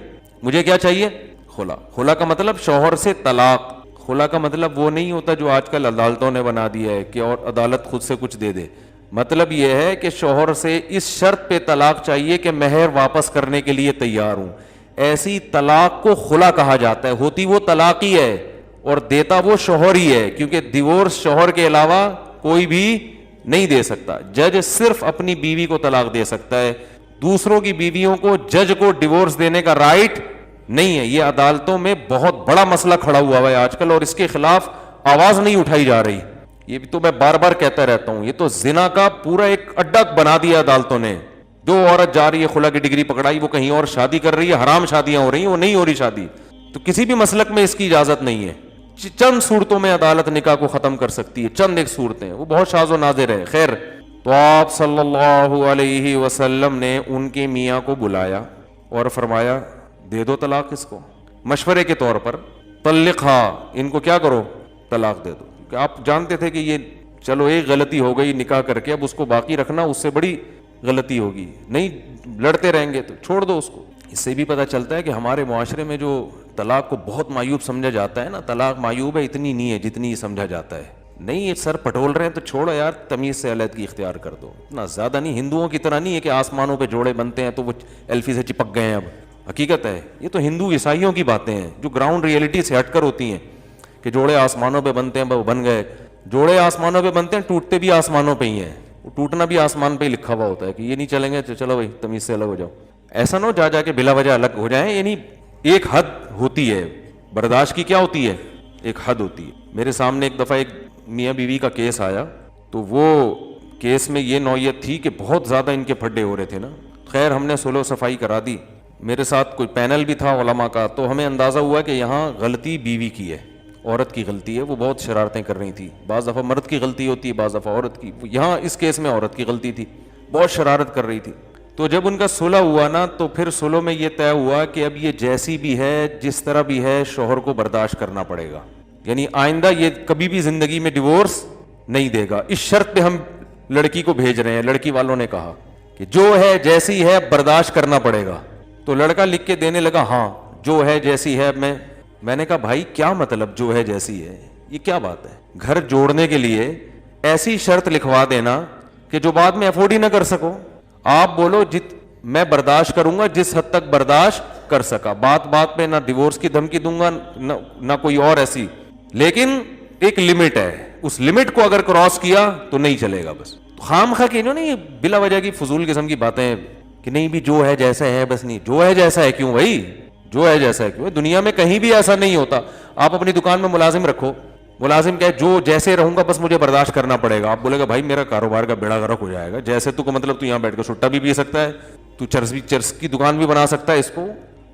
مجھے کیا چاہیے؟ خلا. خلا کا مطلب شوہر سے طلاق. خلا کا مطلب وہ نہیں ہوتا جو آج کل عدالتوں نے بنا دیا ہے کہ اور عدالت خود سے کچھ دے دے. مطلب یہ ہے کہ شوہر سے اس شرط پہ طلاق چاہیے کہ مہر واپس کرنے کے لیے تیار ہوں. ایسی طلاق کو خلا کہا جاتا ہے. ہوتی وہ طلاق ہی ہے اور دیتا وہ شوہر ہی ہے, کیونکہ ڈیورس شوہر کے علاوہ کوئی بھی نہیں دے سکتا. جج صرف اپنی بیوی کو طلاق دے سکتا ہے, دوسروں کی بیویوں کو جج کو ڈیورس دینے کا رائٹ نہیں ہے. یہ عدالتوں میں بہت بڑا مسئلہ کھڑا ہوا ہے آج کل, اور اس کے خلاف آواز نہیں اٹھائی جا رہی. یہ بھی تو میں بار بار کہتا رہتا ہوں, یہ تو زنا کا پورا ایک اڈا بنا دیا عدالتوں نے. جو عورت جا رہی ہے خلا کی ڈگری پکڑائی, وہ کہیں اور شادی کر رہی ہے, حرام شادیاں ہو رہی ہیں, وہ نہیں ہو رہی شادی. تو کسی بھی مسلک میں اس کی اجازت نہیں ہے. چند صورتوں میں عدالت نکاح کو ختم کر سکتی ہے, چند ایک صورتیں, وہ بہت شاذ و نادر ہے. خیر, تو آپ صلی اللہ علیہ وسلم نے ان کے میاں کو بلایا اور فرمایا دے دو طلاق اس کو, مشورے کے طور پر. طلقھا, ان کو کیا کرو, طلاق دے دو. کہ آپ جانتے تھے کہ یہ چلو ایک غلطی ہو گئی نکاح کر کے, اب اس کو باقی رکھنا اس سے بڑی غلطی ہوگی, نہیں لڑتے رہیں گے تو چھوڑ دو اس کو. اس سے بھی پتہ چلتا ہے کہ ہمارے معاشرے میں جو طلاق کو بہت معیوب سمجھا جاتا ہے نا, طلاق معیوب ہے اتنی نہیں ہے جتنی سمجھا جاتا ہے. نہیں, یہ سر پٹول رہے ہیں تو چھوڑو یار, تمیز سے علیحدگی اختیار کر دو. اتنا زیادہ نہیں, ہندوؤں کی طرح نہیں ہے کہ آسمانوں پہ جوڑے بنتے ہیں تو وہ ایلفی سے چپک گئے ہیں. اب حقیقت ہے یہ تو ہندو عیسائیوں کی باتیں ہیں جو گراؤنڈ ریئلٹی سے ہٹ کر ہوتی ہیں کہ جوڑے آسمانوں پہ بنتے ہیں, وہ بن گئے. جوڑے آسمانوں پہ بنتے ہیں, ٹوٹتے بھی آسمانوں پہ ہی ہیں. وہ ٹوٹنا بھی آسمان پہ ہی لکھا ہوا ہوتا ہے کہ یہ نہیں چلیں گے تو چلو بھائی تمیز سے الگ ہو جاؤ. ایسا نہ ہو جا کے بلا وجہ الگ ہو جائیں. یعنی ایک حد ہوتی ہے برداشت کی. کیا ہوتی ہے؟ ایک حد ہوتی ہے. میرے سامنے ایک دفعہ ایک میاں بیوی کا کیس آیا, تو وہ کیس میں یہ نوعیت تھی کہ بہت زیادہ ان کے پھڈے ہو رہے تھے نا. خیر ہم نے صلح صفائی کرا دی. میرے ساتھ کوئی پینل بھی تھا علماء کا, تو ہمیں اندازہ ہوا کہ یہاں غلطی بیوی کی ہے, عورت کی غلطی ہے, وہ بہت شرارتیں کر رہی تھی. بعض دفعہ مرد کی غلطی ہوتی ہے, بعض دفعہ عورت کی. یہاں اس کیس میں عورت کی غلطی تھی, بہت شرارت کر رہی تھی. تو جب ان کا صلح ہوا نا, تو پھر صلح میں یہ طے ہوا کہ اب یہ جیسی بھی ہے, جس طرح بھی ہے, شوہر کو برداشت کرنا پڑے گا. یعنی آئندہ یہ کبھی بھی زندگی میں ڈیورس نہیں دے گا. اس شرط پہ ہم لڑکی کو بھیج رہے ہیں. لڑکی والوں نے کہا کہ جو ہے جیسی ہے برداشت کرنا پڑے گا. تو لڑکا لکھ کے دینے لگا, ہاں جو ہے جیسی ہے. میں نے کہا بھائی کیا مطلب جو ہے جیسی ہے, یہ کیا بات ہے؟ گھر جوڑنے کے لیے ایسی شرط لکھوا دینا کہ جو بعد میں افورڈ ہی نہ کر سکو. آپ بولو میں برداشت کروں گا جس حد تک برداشت کر سکا, بات بات پہ نہ ڈیورس کی دھمکی دوں گا نہ کوئی اور ایسی, لیکن ایک لمٹ ہے, اس لمٹ کو اگر کراس کیا تو نہیں چلے گا. بس خام خواہ کہ نہیں بلا وجہ کی فضول قسم کی باتیں کہ نہیں بھی جو ہے جیسا ہے, بس نہیں جو ہے جیسا ہے کیوں بھائی, جو ہے جیسا ہے کیوں. دنیا میں کہیں بھی ایسا نہیں ہوتا. آپ اپنی دکان میں ملازم رکھو, ملازم کہے جو جیسے رہوں گا بس مجھے برداشت کرنا پڑے گا. آپ بولے گا بھائی میرا کاروبار کا بیڑا غرق ہو جائے گا. جیسے تو مطلب تو یہاں بیٹھ کے سٹا بھی پی سکتا ہے, تو چرس کی دکان بھی بنا سکتا ہے اس کو,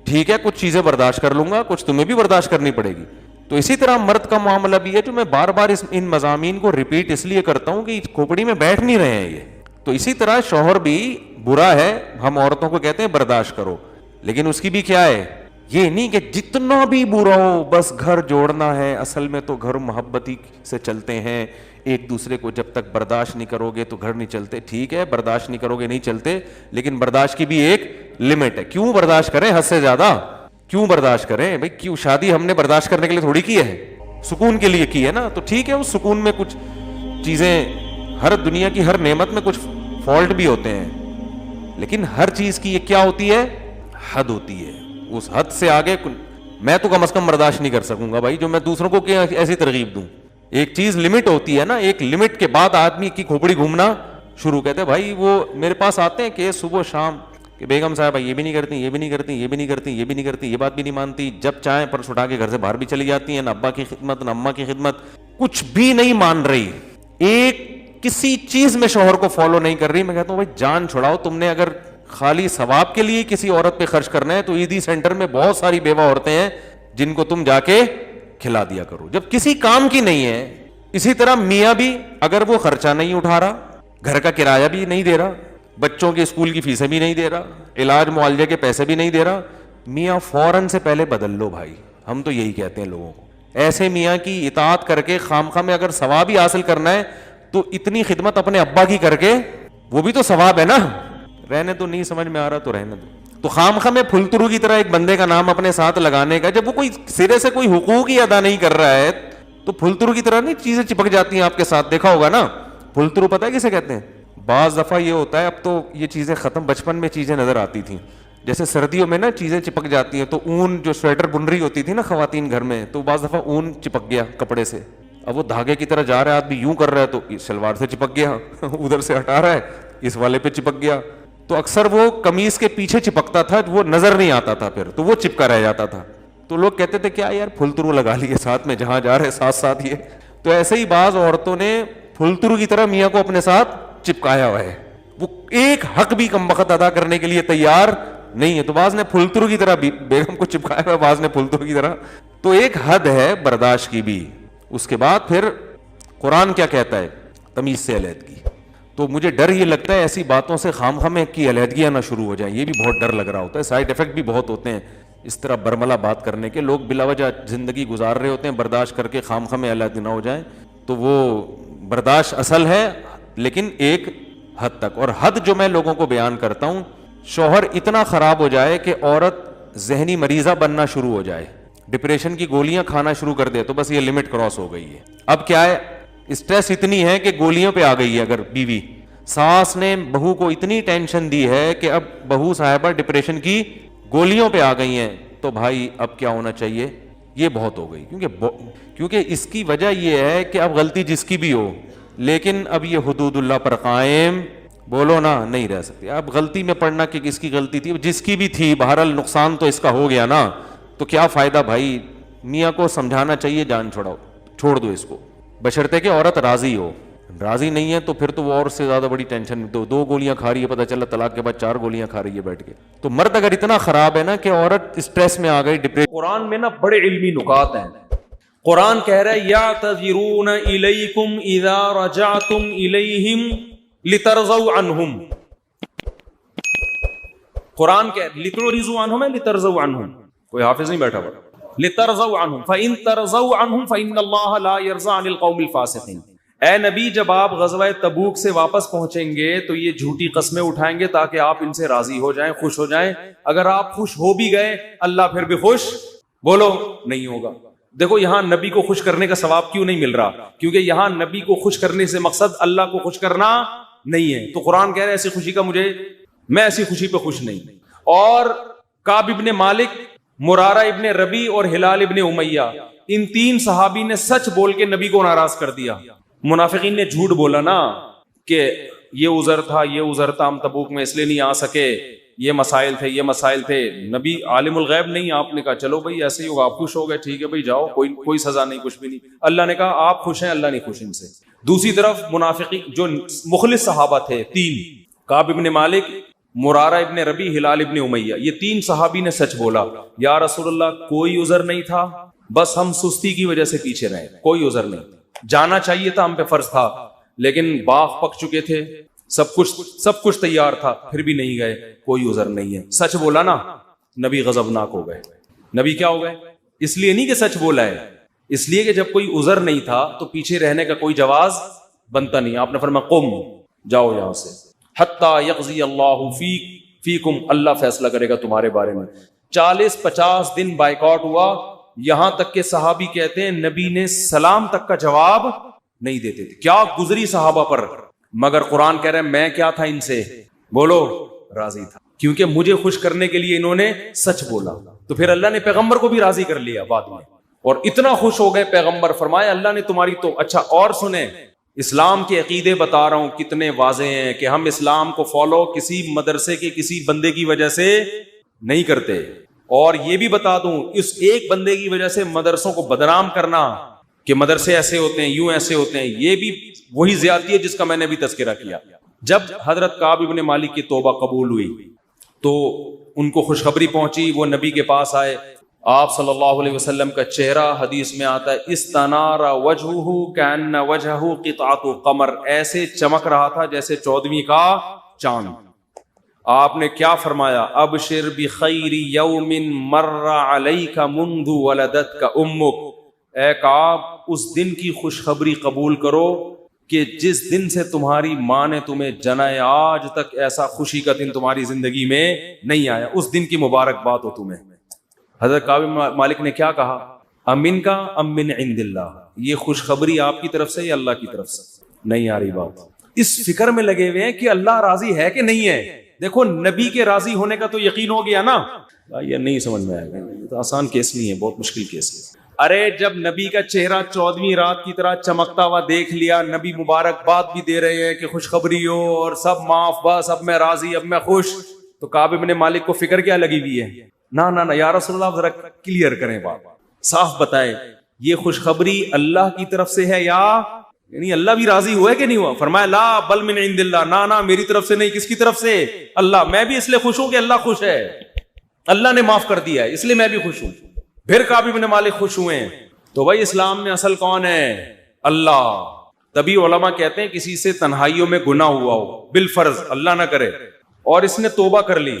ٹھیک ہے کچھ چیزیں برداشت کر لوں گا, کچھ تمہیں بھی برداشت کرنی پڑے گی. تو اسی طرح مرد کا معاملہ بھی ہے, جو میں بار بار ان مضامین کو ریپیٹ اس لیے کرتا ہوں کہ کھوپڑی میں بیٹھ نہیں رہے ہیں یہ. تو اسی طرح شوہر بھی برا ہے, ہم عورتوں کو کہتے ہیں برداشت کرو, لیکن اس کی بھی کیا ہے, یہ نہیں کہ جتنا بھی برا ہو بس گھر جوڑنا ہے. اصل میں تو گھر محبتی سے چلتے ہیں, ایک دوسرے کو جب تک برداشت نہیں کرو گے تو گھر نہیں چلتے. ٹھیک ہے برداشت نہیں کرو گے نہیں چلتے, لیکن برداشت کی بھی ایک لمٹ ہے. کیوں برداشت کریں حد سے زیادہ, کیوں برداشت کریں بھائی؟ کیوں شادی ہم نے برداشت کرنے کے لیے تھوڑی کی ہے, سکون کے لیے کی ہے نا. تو ٹھیک ہے اس سکون میں کچھ چیزیں, ہر دنیا کی ہر نعمت میں کچھ فالٹ بھی ہوتے ہیں, لیکن ہر چیز کی یہ کیا ہوتی ہے, حد ہوتی ہے. اس حد سے آگے میں تو کم از کم برداشت نہیں کر سکوں گا بھائی, جو میں دوسروں کو ایسی ترغیب دوں. ایک چیز لمٹ ہوتی ہے نا, ایک لمٹ کے بعد آدمی کی کھوپڑی گھومنا شروع. کہتے بھائی وہ میرے پاس آتے ہیں کہ صبح شام کہ بیگم صاحبہ یہ بھی نہیں کرتی, یہ بھی نہیں کرتی, یہ بھی نہیں کرتی, یہ بھی نہیں کرتی, یہ بات بھی نہیں مانتی, جب چاہیں پرس اٹھا کے گھر سے باہر بھی چلی جاتی ہیں, نہ ابا کی خدمت نہ اماں کی خدمت, کچھ بھی نہیں مان رہی, ایک کسی چیز میں شوہر کو فالو نہیں کر رہی. میں کہتا ہوں بھائی جان چھڑاؤ, تم نے اگر خالی ثواب کے لیے کسی عورت پہ خرچ کرنا ہے تو عیدی سینٹر میں بہت ساری بیوہ عورتیں ہیں جن کو تم جا کے کھلا دیا کرو, جب کسی کام کی نہیں ہے. اسی طرح میاں بھی اگر وہ خرچہ نہیں اٹھا رہا, گھر کا کرایہ بھی نہیں دے رہا, بچوں کے اسکول کی فیسیں بھی نہیں دے رہا, علاج معالجے کے پیسے بھی نہیں دے رہا, میاں فوراً سے پہلے بدل لو بھائی. ہم تو یہی کہتے ہیں لوگوں کو, ایسے میاں کی اطاعت کر کے خامخواہ میں اگر ثواب ہی حاصل کرنا ہے تو اتنی خدمت اپنے ابا کی کر کے, وہ بھی تو ثواب ہے نا. رہنے تو نہیں سمجھ میں آ رہا تو رہنے دو. تو خامخواہ میں پھلترو کی طرح ایک بندے کا نام اپنے ساتھ لگانے کا, جب وہ کوئی سرے سے کوئی حقوق ہی ادا نہیں کر رہا ہے تو پھلترو کی طرح نہیں چیزیں چپک جاتی ہیں آپ کے ساتھ. دیکھا ہوگا نا پھلترو, پتہ ہے کسے کہتے ہیں؟ بعض دفعہ یہ ہوتا ہے, اب تو یہ چیزیں ختم, بچپن میں چیزیں نظر آتی تھیں, جیسے سردیوں میں نا چیزیں چپک جاتی ہیں, تو اون جو سویٹر بن رہی ہوتی تھی نا خواتین گھر میں, تو بعض دفعہ اون چپک گیا کپڑے سے, اب وہ دھاگے کی طرح جا رہا ہے, آدمی یوں کر رہا ہے تو شلوار سے چپک گیا, ادھر سے ہٹا رہا ہے اس والے پہ چپک گیا. تو اکثر وہ قمیص کے پیچھے چپکتا تھا, وہ نظر نہیں آتا تھا, پھر تو وہ چپکا رہ جاتا تھا. تو لوگ کہتے تھے کیا یار پھلترو لگا لیے ساتھ میں, جہاں جا رہے ساتھ ساتھ یہ. تو ایسے ہی بعض عورتوں نے پھلترو کی طرح میاں کو اپنے ساتھ چپکایا ہوا ہے, وہ ایک حق بھی کم وقت ادا کرنے کے لیے تیار نہیں ہے. تو بعض نے پھلترو کی طرح بیگم کو چپکایا ہوا ہے, بعض نے پھلترو کی طرح. تو ایک حد ہے برداشت کی بھی. اس کے بعد پھر قرآن کیا کہتا ہے, تمیز سے علیحدگی. تو مجھے ڈر یہ لگتا ہے ایسی باتوں سے خامخواہ کی علیحدگیاں نہ شروع ہو جائیں, یہ بھی بہت ڈر لگ رہا ہوتا ہے. سائڈ افیکٹ بھی بہت ہوتے ہیں اس طرح برملا بات کرنے کے. لوگ بلا وجہ زندگی گزار رہے ہوتے ہیں, برداشت کر کے خامخواہ علیحدہ نہ ہو جائیں. تو وہ برداشت اصل ہے لیکن ایک حد تک. اور حد جو میں لوگوں کو بیان کرتا ہوں, شوہر اتنا خراب ہو جائے کہ عورت ذہنی مریضہ بننا شروع ہو جائے, ڈپریشن کی گولیاں کھانا شروع کر دے, تو بس یہ لمٹ کراس ہو گئی ہے. اب کیا ہے, اسٹریس اتنی ہے کہ گولیوں پہ آ گئی ہے. اگر بیوی, ساس نے بہو کو اتنی ٹینشن دی ہے کہ اب بہو صاحبہ ڈپریشن کی گولیوں پہ آ گئی ہیں, تو بھائی اب کیا ہونا چاہیے, یہ بہت ہو گئی. کیونکہ اس کی وجہ یہ ہے کہ اب غلطی جس کی بھی ہو, لیکن اب یہ حدود اللہ پر قائم بولو نا نہیں رہ سکتی. اب غلطی میں پڑنا کہ کس کی غلطی تھی, جس کی بھی تھی, بہرحال نقصان تو اس کا ہو گیا نا, تو کیا فائدہ بھائی. میاں کو سمجھانا چاہیے جان چھوڑاؤ, چھوڑ دو اس کو, بشرطے کہ عورت راضی ہو. راضی نہیں ہے تو پھر تو وہ اور سے زیادہ بڑی ٹینشن. دو گولیاں کھا رہی ہے, پتہ چلا طلاق کے بعد 4 گولیاں کھا رہی ہے بیٹھ کے. تو مرد اگر اتنا خراب ہے نا کہ عورت اسٹریس میں آ گئی, ڈپریشن. قرآن میں نا بڑے علمی نکات ہیں. قرآن کہہ رہا ہے یعتذرون الیکم اذا رجعتم الیہم لترضوا عنہم. قرآن کہہ لترضوا عنہم ہے لترضوا عنہم, کوئی حافظ نہیں بیٹھا ہوا. لترضوا عنہم فإن ترضوا عنہم فإن اللہ لا يرضى عن القوم الفاسقین. اے نبی جب آپ غزوہ تبوک سے واپس پہنچیں گے تو یہ جھوٹی قسمیں اٹھائیں گے تاکہ آپ ان سے راضی ہو جائیں, خوش ہو جائیں. اگر آپ خوش ہو بھی گئے اللہ پھر بھی خوش بولو نہیں ہوگا. دیکھو یہاں نبی کو خوش کرنے کا ثواب کیوں نہیں مل رہا؟ کیونکہ یہاں نبی کو خوش کرنے سے مقصد اللہ کو خوش کرنا نہیں ہے. تو قرآن کہہ رہے ایسی خوشی کا میں ایسی خوشی پہ خوش نہیں. اور کعب ابن مالک, مرارہ ابن ربی اور ہلال ابن امیہ, ان 3 صحابی نے سچ بول کے نبی کو ناراض کر دیا. منافقین نے جھوٹ بولا نا کہ یہ عذر تھا, یہ عذر تھا, ہم تبوک میں اس لیے نہیں آ سکے, یہ مسائل تھے, یہ مسائل تھے. نبی عالم الغیب نہیں, آپ نے کہا چلو بھائی ایسے ہی ہوگا, آپ خوش ہو گئے, ٹھیک ہے بھائی جاؤ, کوئی سزا نہیں, کچھ بھی نہیں. اللہ نے کہا آپ خوش ہیں, اللہ نہیں خوش ان سے. دوسری طرف منافقین جو مخلص صحابہ تھے 3, کعب ابن مالک, مرارہ ابن ربی, ہلال ابن امیہ, یہ 3 صحابی نے سچ بولا. یا رسول اللہ کوئی عذر نہیں تھا, بس ہم سستی کی وجہ سے پیچھے رہے, کوئی عذر نہیں. جانا چاہیے تھا, ہم پہ فرض تھا, لیکن باغ پک چکے تھے, سب کچھ تیار تھا, پھر بھی نہیں گئے, کوئی عذر نہیں ہے. سچ بولا نا, نبی غضبناک ہو گئے. نبی کیا ہو گئے؟ اس لیے نہیں کہ سچ بولا ہے, اس لیے کہ جب کوئی عذر نہیں تھا تو پیچھے رہنے کا کوئی جواز بنتا نہیں. آپ نے فرمایا قم, جاؤ یہاں سے, حتی یقضی اللہ فیکم, اللہ فیصلہ کرے گا تمہارے بارے میں. 40-50 دن بائیکاٹ ہوا, یہاں تک کہ صحابی کہتے ہیں نبی نے سلام تک کا جواب نہیں دیتے تھے. کیا گزری صحابہ پر, مگر قرآن کہہ رہے ہیں میں کیا تھا ان سے بولو راضی تھا, کیونکہ مجھے خوش کرنے کے لیے انہوں نے سچ بولا. تو پھر اللہ نے پیغمبر کو بھی راضی کر لیا بعد میں, اور اتنا خوش ہو گئے پیغمبر, فرمایا اللہ نے تمہاری تو. اچھا اور سنیں, اسلام کے عقیدے بتا رہا ہوں کتنے واضح ہیں کہ ہم اسلام کو فالو کسی مدرسے کے کسی بندے کی وجہ سے نہیں کرتے. اور یہ بھی بتا دوں اس ایک بندے کی وجہ سے مدرسوں کو بدنام کرنا کہ مدرسے ایسے ہوتے ہیں, یوں ایسے ہوتے ہیں, یہ بھی وہی زیادتی ہے جس کا میں نے بھی تذکرہ کیا. جب حضرت کعب ابن مالک کی توبہ قبول ہوئی تو ان کو خوشخبری پہنچی, وہ نبی کے پاس آئے. آپ صلی اللہ علیہ وسلم کا چہرہ حدیث میں آتا ہے استنار وجہہ کأن وجہہ قطعۃ قمر, ایسے چمک رہا تھا جیسے 14ویں کا چاند. آپ نے کیا فرمایا, ابشر بخیر یوم مر علیک منذ ولدتک امک, اے کعب اس دن کی خوشخبری قبول کرو کہ جس دن سے تمہاری ماں نے تمہیں جنا ہے, آج تک ایسا خوشی کا دن تمہاری زندگی میں نہیں آیا, اس دن کی مبارکباد ہو تمہیں. حضرت کعب مالک نے کیا کہا, امن کا ام من عند اللہ, یہ خوشخبری آپ کی طرف سے یا اللہ کی طرف سے؟ نہیں آ رہی بات. اس فکر میں لگے ہوئے ہیں کہ اللہ راضی ہے کہ نہیں ہے. دیکھو نبی کے راضی ہونے کا تو یقین ہو گیا نا, یہ نہیں سمجھ میں آئے گا, تو آسان کیس نہیں ہے, بہت مشکل کیس ہے. ارے جب نبی کا چہرہ 14ویں رات کی طرح چمکتا ہوا دیکھ لیا, نبی مبارکباد بھی دے رہے ہیں کہ خوشخبری ہو اور سب معاف, بس اب میں راضی, اب میں خوش, تو کعب ابن مالک کو فکر کیا لگی ہوئی ہے, نہ یا رسول اللہ ذرا کلیئر کریں بات, صاف بتائیں یہ خوشخبری اللہ کی طرف سے ہے یا یعنی اللہ بھی راضی ہوا ہے کہ نہیں ہوا؟ فرمایا لا بل من عند اللہ, نہ میری طرف سے نہیں, کس کی طرف سے؟ اللہ. میں بھی اس لیے خوش ہوں کہ اللہ خوش ہے, اللہ نے معاف کر دیا ہے, اس لیے میں بھی خوش ہوں. پھر کعب ابن مالک خوش ہوئے. تو بھائی اسلام میں اصل کون ہے؟ اللہ. تبھی علماء کہتے ہیں کسی سے تنہائیوں میں گناہ ہوا ہو بالفرض, اللہ نہ کرے, اور اس نے توبہ کر لی,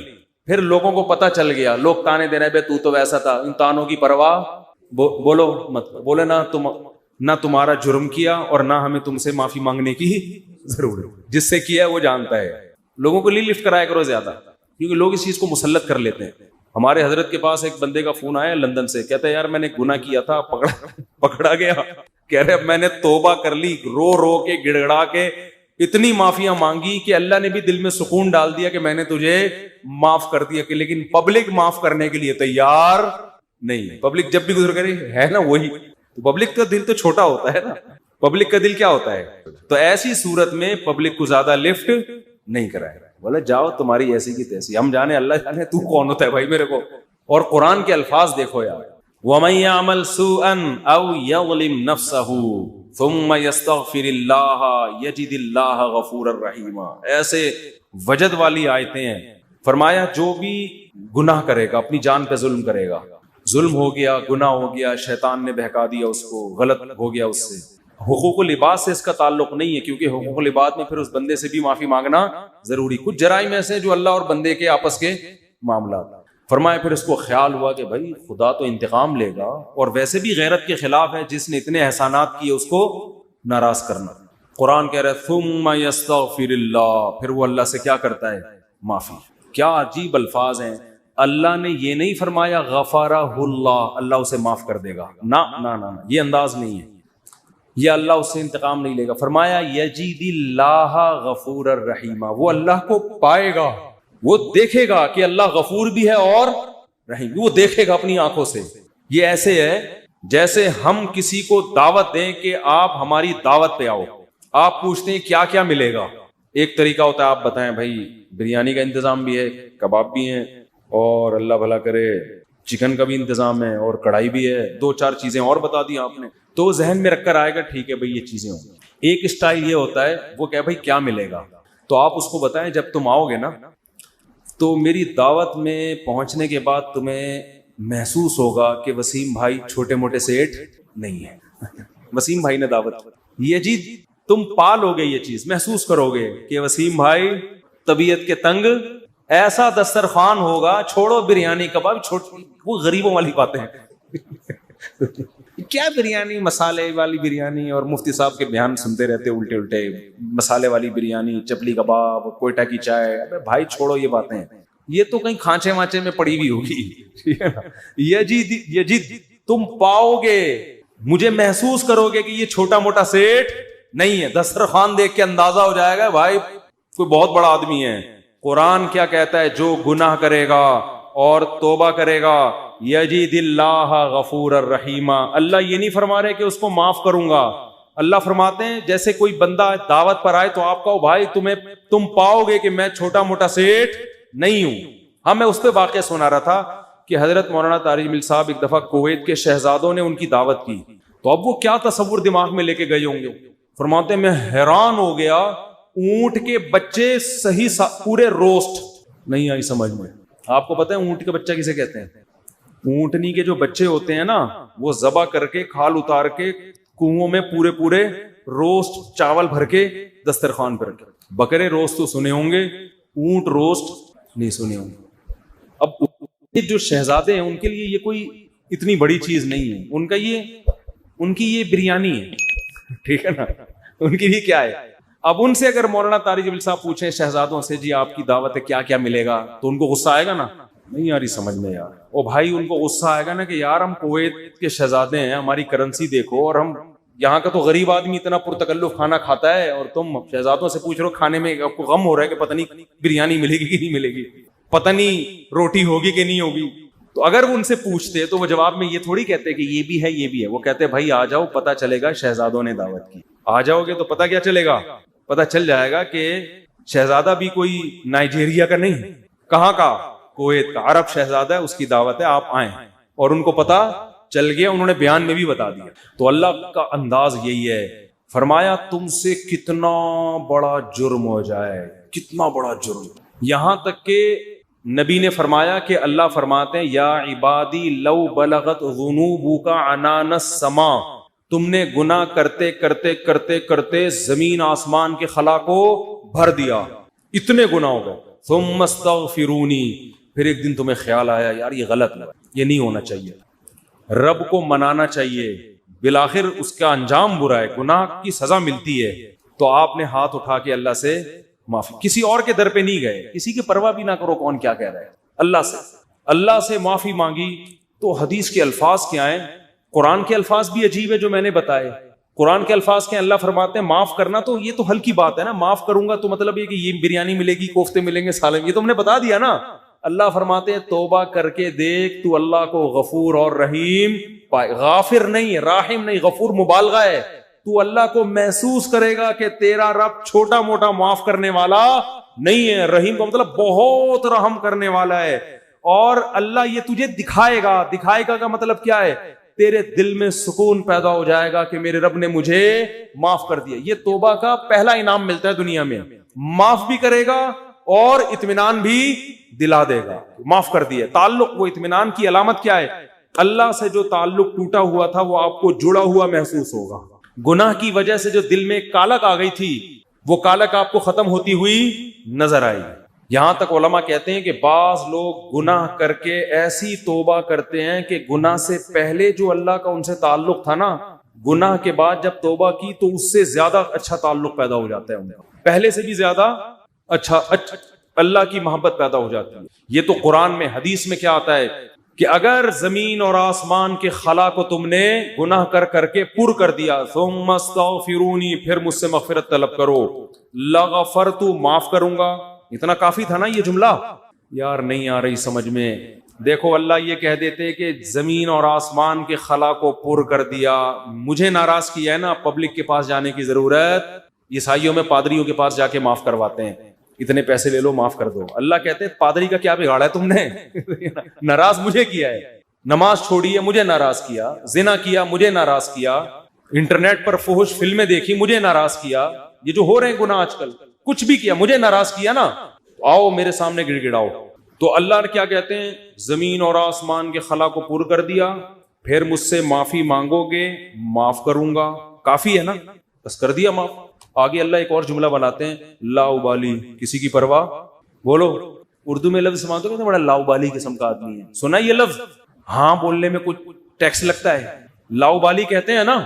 پھر لوگوں کو پتہ چل گیا, لوگ تانے دے رہے, بے تو ویسا تھا, ان تانوں کی پرواہ بولو مت, بولے نہ تمہارا جرم کیا اور نہ ہمیں تم سے معافی مانگنے کی ضرورت, جس سے کیا ہے وہ جانتا ہے. لوگوں کو لفٹ کرایا کرو زیادہ, کیونکہ لوگ اس چیز کو مسلط کر لیتے ہیں. ہمارے حضرت کے پاس ایک بندے کا فون آیا لندن سے, کہتا ہے یار میں نے گناہ کیا تھا, پکڑا گیا, کہہ رہے اب میں نے توبہ کر لی, رو کے گڑ گڑا کے اتنی معافیاں مانگی کہ اللہ نے بھی دل میں سکون ڈال دیا کہ میں نے تجھے معاف کر دیا, کہ لیکن پبلک معاف کرنے کے لیے تیار نہیں. پبلک جب بھی گزر کرے ہے نا وہی, پبلک کا دل تو چھوٹا ہوتا ہے نا, پبلک کا دل کیا ہوتا ہے. تو ایسی صورت میں پبلک کو زیادہ لفٹ نہیں کرائے, بولے جاؤ تمہاری ایسی کی تیسی, ہم جانے اللہ جانے تو کون ہوتا ہے بھائی میرے کو. اور قرآن کے الفاظ دیکھو یار, وَمَن يَعْمَلْ سُوءًا أَوْ يَظْلِمْ نَفْسَهُ ثم یستغفر اللہ یجد اللہ غفورا رحیما. ایسے وجد والی آیتیں ہیں. فرمایا جو بھی گناہ کرے گا، اپنی جان پہ ظلم کرے گا، ظلم ہو گیا، گناہ ہو گیا، شیطان نے بہکا دیا اس کو، غلط ہو گیا اس سے. حقوق العباد سے اس کا تعلق نہیں ہے، کیونکہ حقوق العباد میں پھر اس بندے سے بھی معافی مانگنا ضروری. کچھ جرائم ایسے ہیں جو اللہ اور بندے کے آپس کے معاملات. فرمایا پھر اس کو خیال ہوا کہ بھائی خدا تو انتقام لے گا، اور ویسے بھی غیرت کے خلاف ہے، جس نے اتنے احسانات کیے اس کو ناراض کرنا. قرآن کہہ رہا ہے ثم یستغفر اللہ، پھر وہ اللہ سے کیا کرتا ہے؟ معافی. کیا عجیب الفاظ ہیں. اللہ نے یہ نہیں فرمایا غفرہ اللہ، اللہ اسے معاف کر دے گا، نہ نہ نہ، یہ انداز نہیں ہے، یہ اللہ اس سے انتقام نہیں لے گا. فرمایا یجید اللہ غفور الرحیم، وہ اللہ کو پائے گا، وہ دیکھے گا کہ اللہ غفور بھی ہے اور رحیم، وہ دیکھے گا اپنی آنکھوں سے. یہ ایسے ہے جیسے ہم کسی کو دعوت دیں کہ آپ ہماری دعوت پہ آؤ، آپ پوچھتے ہیں کیا کیا ملے گا. ایک طریقہ ہوتا ہے آپ بتائیں بھائی بریانی کا انتظام بھی ہے، کباب بھی ہیں، اور اللہ بھلا کرے چکن کا بھی انتظام ہے، اور کڑھائی بھی ہے، 2-4 چیزیں اور بتا دی آپ نے، تو ذہن میں رکھ کر آئے گا ٹھیک ہے بھائی یہ چیزیں ہوں. ایک اسٹائل یہ ہوتا ہے وہ کہ بھائی کیا ملے گا، تو آپ اس کو بتائیں جب تم آؤ گے نا تو میری دعوت میں پہنچنے کے بعد تمہیں محسوس ہوگا کہ وسیم بھائی چھوٹے موٹے سیٹ نہیں ہے. وسیم بھائی نے دعوت، یہ جی تم پالو گے، یہ چیز محسوس کرو گے کہ وسیم بھائی طبیعت کے تنگ، ایسا دسترخوان ہوگا، چھوڑو بریانی کباب، وہ غریبوں والی باتیں ہیں. کیا بریانی، مسالے والی بریانی، اور مفتی صاحب کے بیان سنتے رہتے الٹے الٹے، مسالے والی بریانی، چپلی کباب، کوئٹہ کی چائے. ابے بھائی چھوڑو یہ باتیں، یہ تو کہیں کھانچے وانچے میں پڑی ہوئی ہوگی. یجید تم پاؤ گے، مجھے محسوس کرو گے کہ یہ چھوٹا موٹا سیٹ نہیں ہے. دسترخوان دیکھ کے اندازہ ہو جائے گا بھائی کوئی بہت بڑا آدمی ہے. قرآن کیا کہتا ہے؟ جو گناہ کرے گا اور توبہ کرے گا یجید اللہ غفور الرحیم. اللہ یہ نہیں فرما رہے کہ اس کو معاف کروں گا، اللہ فرماتے ہیں جیسے کوئی بندہ دعوت پر آئے تو آپ کہو بھائی تم پاؤ گے کہ میں چھوٹا موٹا سیٹ نہیں ہوں. ہاں میں اس پہ واقعہ سنا رہا تھا کہ حضرت مولانا طارق جمیل صاحب ایک دفعہ کویت کے شہزادوں نے ان کی دعوت کی، تو اب وہ کیا تصور دماغ میں لے کے گئے ہوں گے. فرماتے ہیں میں حیران ہو گیا، اونٹ کے بچے صحیح پورے روسٹ نہیں آئی سمجھ میں. آپ کو پتہ ہے اونٹ کا بچہ کسے کہتے ہیں؟ اونٹنی کے جو بچے ہوتے ہیں نا وہ ذبح کر کے کھال اتار کے کنووں میں پورے روسٹ چاول بھر کے دسترخوان پر رکھے. بکرے روسٹ تو سنے ہوں گے، اونٹ روسٹ نہیں سنے ہوں گے. اب یہ جو شہزادے ہیں ان کے لیے یہ کوئی اتنی بڑی چیز نہیں ہے، ان کی یہ بریانی ہے، ٹھیک ہے نا، ان کی بھی کیا ہے. اب ان سے اگر مولانا طارق جمیل صاحب پوچھیں شہزادوں سے جی آپ کی دعوت ہے کیا کیا ملے گا، تو ان کو غصہ آئے گا نا، نہیں یار یہ سمجھ میں یار. او بھائی ان کو غصہ آئے گا نا کہ یار ہم کویت کے شہزادے ہیں، ہماری کرنسی دیکھو، اور ہم یہاں کا تو غریب آدمی اتنا پرتکلف کھانا کھاتا ہے، اور تم شہزادوں سے پوچھ رہے ہو کھانے میں، آپ کو غم ہو رہا ہے کہ پتہ نہیں بریانی ملے گی کہ نہیں ملے گی، پتہ نہیں روٹی ہوگی کہ نہیں ہوگی. تو اگر وہ ان سے پوچھتے تو وہ جواب میں یہ تھوڑی کہتے کہ یہ بھی ہے یہ بھی ہے، وہ کہتے بھائی آ جاؤ پتہ چلے گا شہزادوں نے دعوت کی. آ جاؤ گے تو پتہ کیا چلے گا؟ پتہ چل جائے گا کہ شہزادہ بھی کوئی نائجیریا کا نہیں، کہاں کا؟ کویت کا، عرب شہزادہ ہے، اس کی دعوت ہے، آپ آئیں. اور ان کو پتہ چل گیا، انہوں نے بیان میں بھی بتا دیا. تو اللہ کا انداز یہی ہے. فرمایا تم سے کتنا بڑا جرم ہو جائے، کتنا بڑا جرم، یہاں تک کہ نبی نے فرمایا کہ اللہ فرماتے ہیں یا عبادی لو بلغت ذنوبک عنان السماء، تم نے گناہ کرتے کرتے کرتے کرتے زمین آسمان کے خلا کو بھر دیا، اتنے گناہ ہو گئے. ثم استغفرونی، پھر ایک دن تمہیں خیال آیا یار یہ غلط ہے، یہ نہیں ہونا چاہیے، رب کو منانا چاہیے، بالآخر اس کا انجام برا ہے، گناہ کی سزا ملتی ہے. تو آپ نے ہاتھ اٹھا کے اللہ سے معافی، کسی اور کے در پہ نہیں گئے، کسی کی پرواہ بھی نہ کرو کون کیا کہہ رہا ہے، اللہ سے معافی مانگی. تو حدیث کے الفاظ کیا ہیں؟ قرآن کے الفاظ بھی عجیب ہے جو میں نے بتائے. قرآن کے الفاظ کے اللہ فرماتے ہیں معاف کرنا، تو یہ تو ہلکی بات ہے نا، معاف کروں گا تو مطلب یہ کہ یہ بریانی ملے گی، کوفتے ملیں گے، سالن، یہ تو ہم نے بتا دیا نا. اللہ فرماتے ہیں توبہ کر کے دیکھ تو اللہ کو غفور اور رحیم پائے. غافر نہیں، راحم نہیں، غفور مبالغہ ہے. تو اللہ کو محسوس کرے گا کہ تیرا رب چھوٹا موٹا معاف کرنے والا نہیں ہے، رحیم کا مطلب بہت رحم کرنے والا ہے. اور اللہ یہ تجھے دکھائے گا کا مطلب کیا ہے؟ تیرے دل میں سکون پیدا ہو جائے گا کہ میرے رب نے مجھے معاف کر دیا. یہ توبہ کا پہلا انعام ملتا ہے دنیا میں, معاف بھی کرے گا اور اطمینان بھی دلا دے گا. معاف کر دیا. تعلق, وہ اطمینان کی علامت کیا ہے؟ اللہ سے جو تعلق ٹوٹا ہوا تھا وہ آپ کو جڑا ہوا محسوس ہوگا. گناہ کی وجہ سے جو دل میں کالک آ گئی تھی وہ کالک آپ کو ختم ہوتی ہوئی نظر آئی. یہاں تک علماء کہتے ہیں کہ بعض لوگ گناہ کر کے ایسی توبہ کرتے ہیں کہ گناہ سے پہلے جو اللہ کا ان سے تعلق تھا نا, گناہ کے بعد جب توبہ کی تو اس سے زیادہ اچھا تعلق پیدا ہو جاتا ہے ان کا, پہلے سے بھی زیادہ اچھا اللہ کی محبت پیدا ہو جاتی ہے. یہ تو قرآن میں, حدیث میں کیا آتا ہے کہ اگر زمین اور آسمان کے خلا کو تم نے گناہ کر کر کے پر کر دیا, ثم استغفرونی, پھر مجھ سے مغفرت طلب کرو, لغفرت, معاف کروں گا. اتنا کافی تھا نا یہ جملہ؟ یار نہیں آ رہی سمجھ میں. دیکھو اللہ یہ کہہ دیتے کہ زمین اور آسمان کے خلا کو پر کر دیا, مجھے ناراض کیا ہے نا, پبلک کے پاس جانے کی ضرورت, عیسائیوں میں پادریوں کے پاس جا کے معاف کرواتے ہیں, اتنے پیسے لے لو معاف کر دو. اللہ کہتے ہیں پادری کا کیا بگاڑا ہے تم نے؟ ناراض مجھے کیا ہے, نماز چھوڑی ہے مجھے ناراض کیا, زنا کیا مجھے ناراض کیا, انٹرنیٹ پر فحش فلمیں دیکھی مجھے ناراض کیا, یہ جو ہو رہے ہیں گناہ آج کل, کچھ بھی کیا مجھے ناراض کیا نا, آؤ میرے سامنے گڑ گڑاؤ. تو اللہ کیا کہتے ہیں, زمین اور آسمان کے خلا کو پر کر دیا, پھر مجھ سے معافی مانگو گے معاف کروں گا. کافی ہے نا, بس کر دیا معاف. آگے اللہ ایک اور جملہ بناتے ہیں, لا ابالی, کسی کی پرواہ. بولو اردو میں لفظ سمجھتے ہو, بڑا لا ابالی قسم کا آدمی ہے. سنا یہ لفظ؟ ہاں بولنے میں کچھ ٹیکس لگتا ہے. لا ابالی کہتے ہیں نا,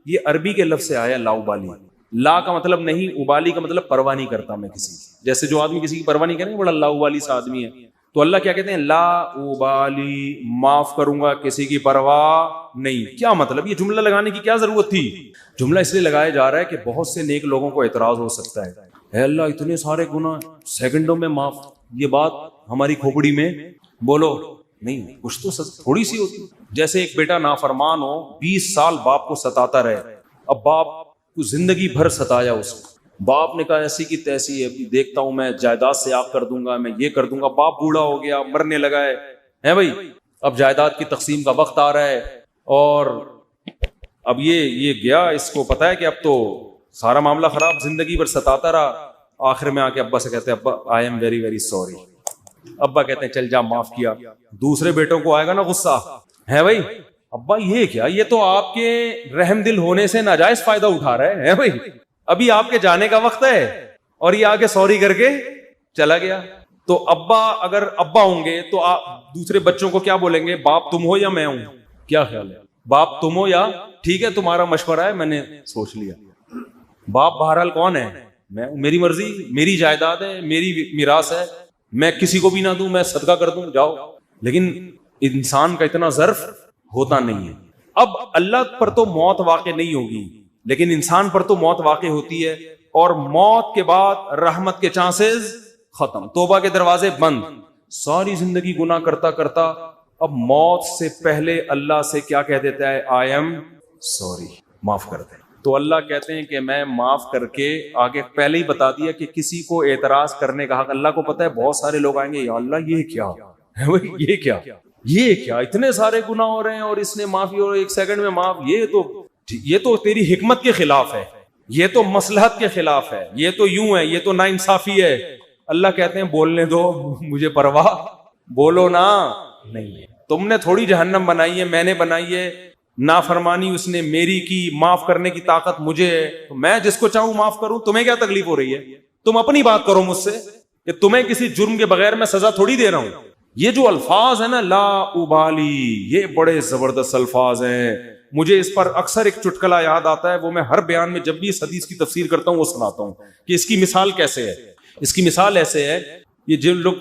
یہ عربی کے لفظ سے آیا لا ابالی. لا کا مطلب نہیں, ابالی کا مطلب پرواہ نہیں کرتا میں کسی کی. جیسے جو آدمی کسی کی پرواہ نہیں کرے بڑا لا ابالی سا آدمی ہے. تو اللہ کیا کہتے ہیں, لا ابالی, معاف کروں گا کسی کی پرواہ نہیں. کیا مطلب؟ یہ جملہ لگانے کی کیا ضرورت تھی؟ جملہ اس لیے لگایا جا رہا ہے کہ بہت سے نیک لوگوں کو اعتراض ہو سکتا ہے, اے اللہ اتنے سارے گناہ سیکنڈوں میں معاف. یہ بات ہماری کھوپڑی میں بولو نہیں, کچھ تو تھوڑی سی ہوتی. جیسے ایک بیٹا نافرمان ہو, 20 سال باپ کو ستاتا رہے, اب باپ کو زندگی بھر ستایا اس کو, باپ نے کہا ایسی کی تیسی ہے, دیکھتا ہوں میں جائیداد سے آگ کر دوں گا, میں یہ کر دوں گا. باپ بوڑھا ہو گیا, مرنے لگا ہے بھائی, اب جائیداد کی تقسیم کا وقت آ رہا ہے, اور اب یہ گیا, اس کو پتا ہے کہ اب تو سارا معاملہ خراب, زندگی بھر ستاتا رہا. آخر میں آ کے ابا سے کہتے ہیں, ابا I am very very sorry. ابا کہتے ہیں چل جا معاف کیا. دوسرے بیٹوں کو آئے گا نا غصہ, ہے بھائی ابا یہ کیا, یہ تو آپ کے رحم دل ہونے سے ناجائز فائدہ اٹھا رہا ہے بھائی, ابھی آپ کے جانے کا وقت ہے اور یہ آگے سوری کر کے چلا گیا. تو ابا اگر ابا ہوں گے تو آپ دوسرے بچوں کو کیا بولیں گے, باپ تم ہو یا میں ہوں؟ کیا خیال ہے, باپ تم ہو یا ٹھیک ہے تمہارا مشورہ ہے میں نے سوچ لیا. باپ بہرحال کون ہے, میں, میری مرضی, میری جائیداد ہے, میری میراث ہے, میں کسی کو بھی نہ دوں, میں صدقہ کر دوں, جاؤ. لیکن انسان کا اتنا ظرف ہوتا نہیں ہے. اب اللہ پر تو موت واقع نہیں ہوگی, لیکن انسان پر تو موت واقع ہوتی ہے, اور موت کے بعد رحمت کے چانسز ختم, توبہ کے دروازے بند. ساری زندگی گناہ کرتا کرتا اب موت سے پہلے اللہ سے کیا کہہ دیتا ہے, آئی ایم سوری, معاف کر دے. تو اللہ کہتے ہیں کہ میں معاف کر کے, آگے پہلے ہی بتا دیا کہ کسی کو اعتراض کرنے کا حق, اللہ کو پتا ہے بہت سارے لوگ آئیں گے, یا اللہ یہ کیا ہے بھائی, یہ کیا اتنے سارے گناہ ہو رہے ہیں اور اس نے معافی اور 1 سیکنڈ میں معاف, یہ تو تیری حکمت کے خلاف ہے, یہ تو مصلحت کے خلاف ہے, یہ تو یوں ہے, یہ تو ناانصافی ہے. اللہ کہتے ہیں بولنے دو, مجھے پرواہ, بولو نا. نہیں, تم نے تھوڑی جہنم بنائی ہے, میں نے بنائی ہے. نافرمانی اس نے میری کی, معاف کرنے کی طاقت مجھے ہے, تو میں جس کو چاہوں معاف کروں. تمہیں کیا تکلیف ہو رہی ہے؟ تم اپنی بات کرو مجھ سے کہ تمہیں کسی جرم کے بغیر میں سزا تھوڑی دے رہا ہوں. یہ جو الفاظ ہیں نا, لا ابالی, یہ بڑے زبردست الفاظ ہیں. مجھے اس پر اکثر ایک چٹکلا یاد آتا ہے, وہ میں ہر بیان میں جب بھی اس حدیث کی تفسیر کرتا ہوں وہ سناتا ہوں کہ اس کی مثال کیسے ہے. اس کی مثال ایسے ہے, یہ جن لوگ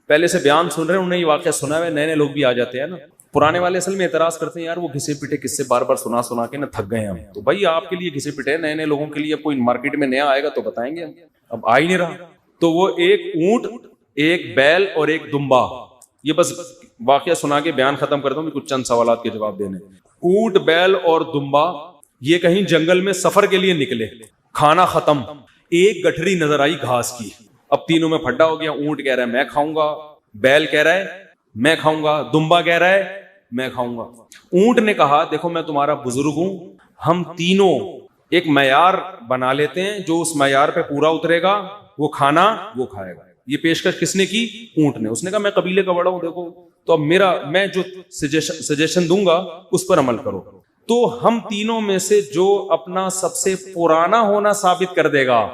پہلے سے بیان سن رہے ہیں انہیں یہ واقعہ سنا ہے, نئے لوگ بھی آ جاتے ہیں نا. پرانے والے اصل میں اعتراض کرتے ہیں, یار وہ گھسے پیٹے قصے بار بار سنا کے نا تھک گئے ہم. تو بھائی آپ کے لیے گھسے پیٹے, نئے لوگوں کے لیے کوئی مارکیٹ میں نیا آئے گا تو بتائیں گے, اب آ ہی نہیں رہا. تو وہ ایک اونٹ, ایک بیل اور ایک دمبا, یہ بس واقعہ سنا کے بیان ختم کرتا ہوں, کچھ چند سوالات کے جواب دینے. اونٹ, بیل اور دمبا یہ کہیں جنگل میں سفر کے لیے نکلے, کھانا ختم, ایک گٹھری نظر آئی گھاس کی. اب تینوں میں پھڈا ہو گیا. اونٹ کہہ رہا ہے میں کھاؤں گا, بیل کہہ رہا ہے میں کھاؤں گا, دمبا کہہ رہا ہے میں کھاؤں گا. اونٹ نے کہا دیکھو میں تمہارا بزرگ ہوں, ہم تینوں ایک معیار بنا لیتے ہیں, جو اس معیار پہ پورا اترے گا وہ کھانا وہ کھائے گا. یہ پیشکش کس نے کی؟ اونٹ نے. اس نے کہا میں قبیلے کا بڑا ہوں, دیکھو تو اب میں جو سجیشن دوں گا اس پر عمل کرو. تو ہم تینوں میں سے جو اپنا سب سے پرانا ہونا ثابت کر دے گا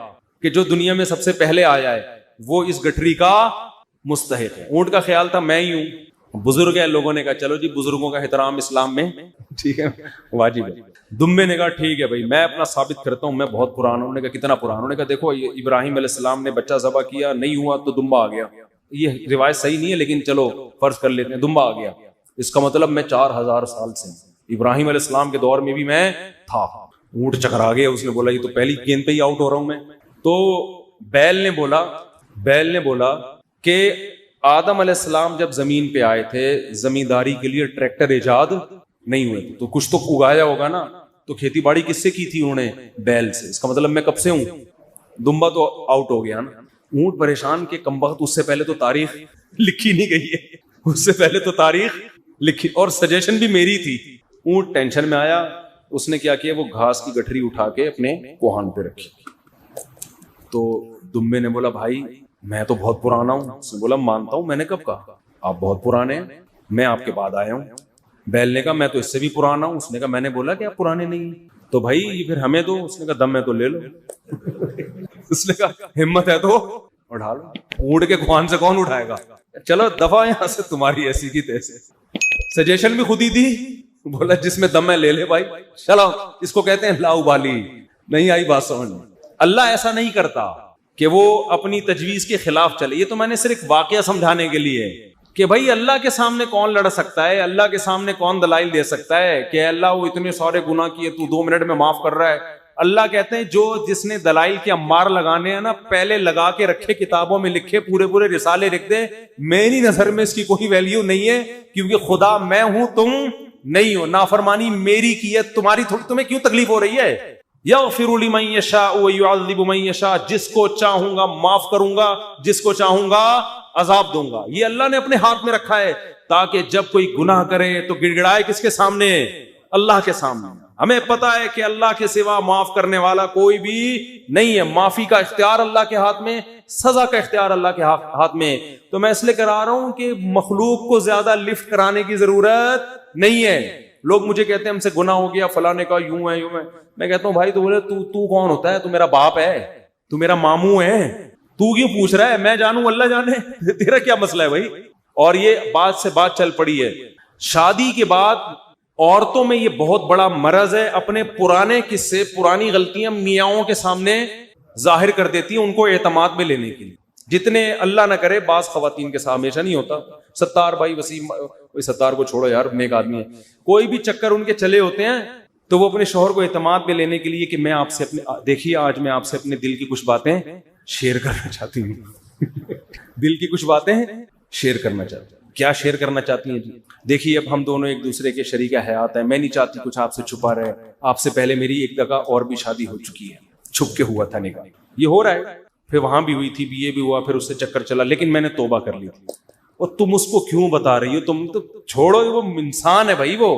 کہ جو دنیا میں سب سے پہلے آیا ہے وہ اس گٹھری کا مستحق ہے. اونٹ کا خیال تھا میں ہی ہوں, بزرگ ہے. لوگوں نے کہا چلو جی بزرگوں کا احترام اسلام میں ٹھیک ہے واجب ہے. دمبے نے کہا ٹھیک ہے بھائی میں اپنا ثابت کرتا ہوں میں بہت پرانا ہوں. انہوں نے کہا کتنا پرانا؟ انہوں نے کہا دیکھو ابراہیم علیہ السلام نے بچہ ذبح کیا, نہیں ہوا تو دمبا آ گیا. یہ روایت صحیح نہیں ہے لیکن چلو فرض کر لیتے ہیں دمبا آ گیا. اس کا مطلب میں 4000 سال سے, ابراہیم علیہ السلام کے دور میں بھی میں تھا. اونٹ چکرا گیا, اس نے بولا یہ تو پہلی گیند پہ ہی آؤٹ ہو رہا ہوں میں. تو بیل نے بولا کہ آدم علیہ السلام جب زمین پہ آئے تھے زمینداری کے لیے ٹریکٹر ایجاد نہیں ہوئے تھے, تو کچھ تو اگایا ہوگا نا, تو کھیتی باڑی کس سے کی تھی انہوں نے؟ بیل سے. اس کا مطلب میں کب سے ہوں؟ دمبا تو آؤٹ ہو گیا نا. اونٹ پریشان کہ کمبخت اس سے پہلے تو تاریخ لکھی نہیں گئی ہے, اس سے پہلے تو تاریخ لکھی اور سجیشن بھی میری تھی. اونٹ ٹینشن میں آیا, اس نے کیا کیا وہ گھاس کی گٹھری اٹھا کے اپنے کوہان پہ رکھی. تو دمبے نے بولا بھائی میں تو بہت پرانا ہوں. اس نے بولا مانتا ہوں, میں نے کب کہا آپ بہت پرانے ہیں, میں آپ کے بعد آیا ہوں. بیل نے کہا میں تو اس سے بھی پرانا ہوں. اس نے کہا میں نے بولا کہ آپ پرانے نہیں ہیں تو بھائی یہ پھر ہمیں دو. اس نے کہا دم میں تو لے لو. اس نے کہا ہمت ہے تو اٹھا لو. اونٹ کے کوہان سے کون اٹھائے گا؟ چلو دفعہ یہاں سے, تمہاری ایسی کی تیسے. سجیشن بھی خود ہی دی, بولا جس میں دم ہے لے لے بھائی. چلو اس کو کہتے ہیں لاؤ بالی, نہیں آئی بات سمجھ میں. اللہ ایسا نہیں کرتا کہ وہ اپنی تجویز کے خلاف چلے. یہ تو میں نے صرف واقعہ سمجھانے کے لیے کہ بھائی اللہ کے سامنے کون لڑ سکتا ہے, اللہ کے سامنے کون دلائل دے سکتا ہے کہ اللہ وہ اتنے سارے گناہ کیے تو 2 منٹ میں معاف کر رہا ہے. اللہ کہتے ہیں جو جس نے دلائل کے امار لگانے ہیں نا پہلے لگا کے رکھے, کتابوں میں لکھے, پورے رسالے لکھ دے. میری نظر میں اس کی کوئی ویلیو نہیں ہے کیونکہ خدا میں ہوں تم نہیں ہو. نافرمانی میری کی ہے, تمہاری تمہیں کیوں تکلیف ہو رہی ہے؟ یغفر لمن یشاء ویعذب من یشاء, جس کو چاہوں گا معاف کروں گا, جس کو چاہوں گا عذاب دوں گا. یہ اللہ نے اپنے ہاتھ میں رکھا ہے تاکہ جب کوئی گناہ کرے تو گڑ گڑائے کس کے سامنے؟ اللہ کے سامنے. ہمیں پتا ہے کہ اللہ کے سوا معاف کرنے والا کوئی بھی نہیں ہے. معافی کا اختیار اللہ کے ہاتھ میں, سزا کا اختیار اللہ کے ہاتھ میں. تو میں اس لیے کرا رہا ہوں کہ مخلوق کو زیادہ لفٹ کرانے کی ضرورت نہیں ہے. لوگ مجھے کہتے ہیں ہم سے گناہ ہو گیا, فلاں نے کہا یوں ہے یوں ہے. میں کہتا ہوں بھائی تو بولے تو کون ہوتا ہے؟ تو میرا باپ ہے, تو میرا ماموں ہے, تو کیوں پوچھ رہا ہے؟ میں جانوں اللہ جانے, تیرا کیا مسئلہ ہے بھائی؟ اور یہ بات سے بات چل پڑی ہے. شادی کے بعد عورتوں میں یہ بہت بڑا مرض ہے, اپنے پرانے قصے, پرانی غلطیاں میاؤں کے سامنے ظاہر کر دیتی ہیں ان کو اعتماد میں لینے کے لیے. جتنے اللہ نہ کرے بعض خواتین کے ساتھ ہمیشہ نہیں ہوتا. ستار بھائی وسیم, ستار کو چھوڑو یار, نیک آدمی ہے, کوئی بھی چکر ان کے چلے ہوتے ہیں تو وہ اپنے شوہر کو اعتماد میں لینے کے لیے کہ میں آپ سے اپنے, دیکھیے آج میں آپ سے اپنے دل کی کچھ باتیں شیئر کرنا چاہتی ہوں. دل کی کچھ باتیں شیئر کرنا چاہتی ہوں. کیا شیئر کرنا چاہتی ہیں جی؟ دیکھیے اب ہم دونوں ایک دوسرے کے شریک حیات ہیں, میں نہیں چاہتی کچھ آپ سے چھپا رہے. آپ سے پہلے میری ایک جگہ اور بھی شادی ہو چکی ہے, چھپ کے ہوا تھا نکاح, یہ ہو رہا ہے, پھر وہاں بھی ہوئی تھی, یہ بھی ہوا, پھر اس سے چکر چلا, لیکن میں نے توبہ کر لی تھی. اور تم اس کو کیوں بتا رہی ہو؟ تم تو چھوڑو, وہ انسان ہے بھائی, وہ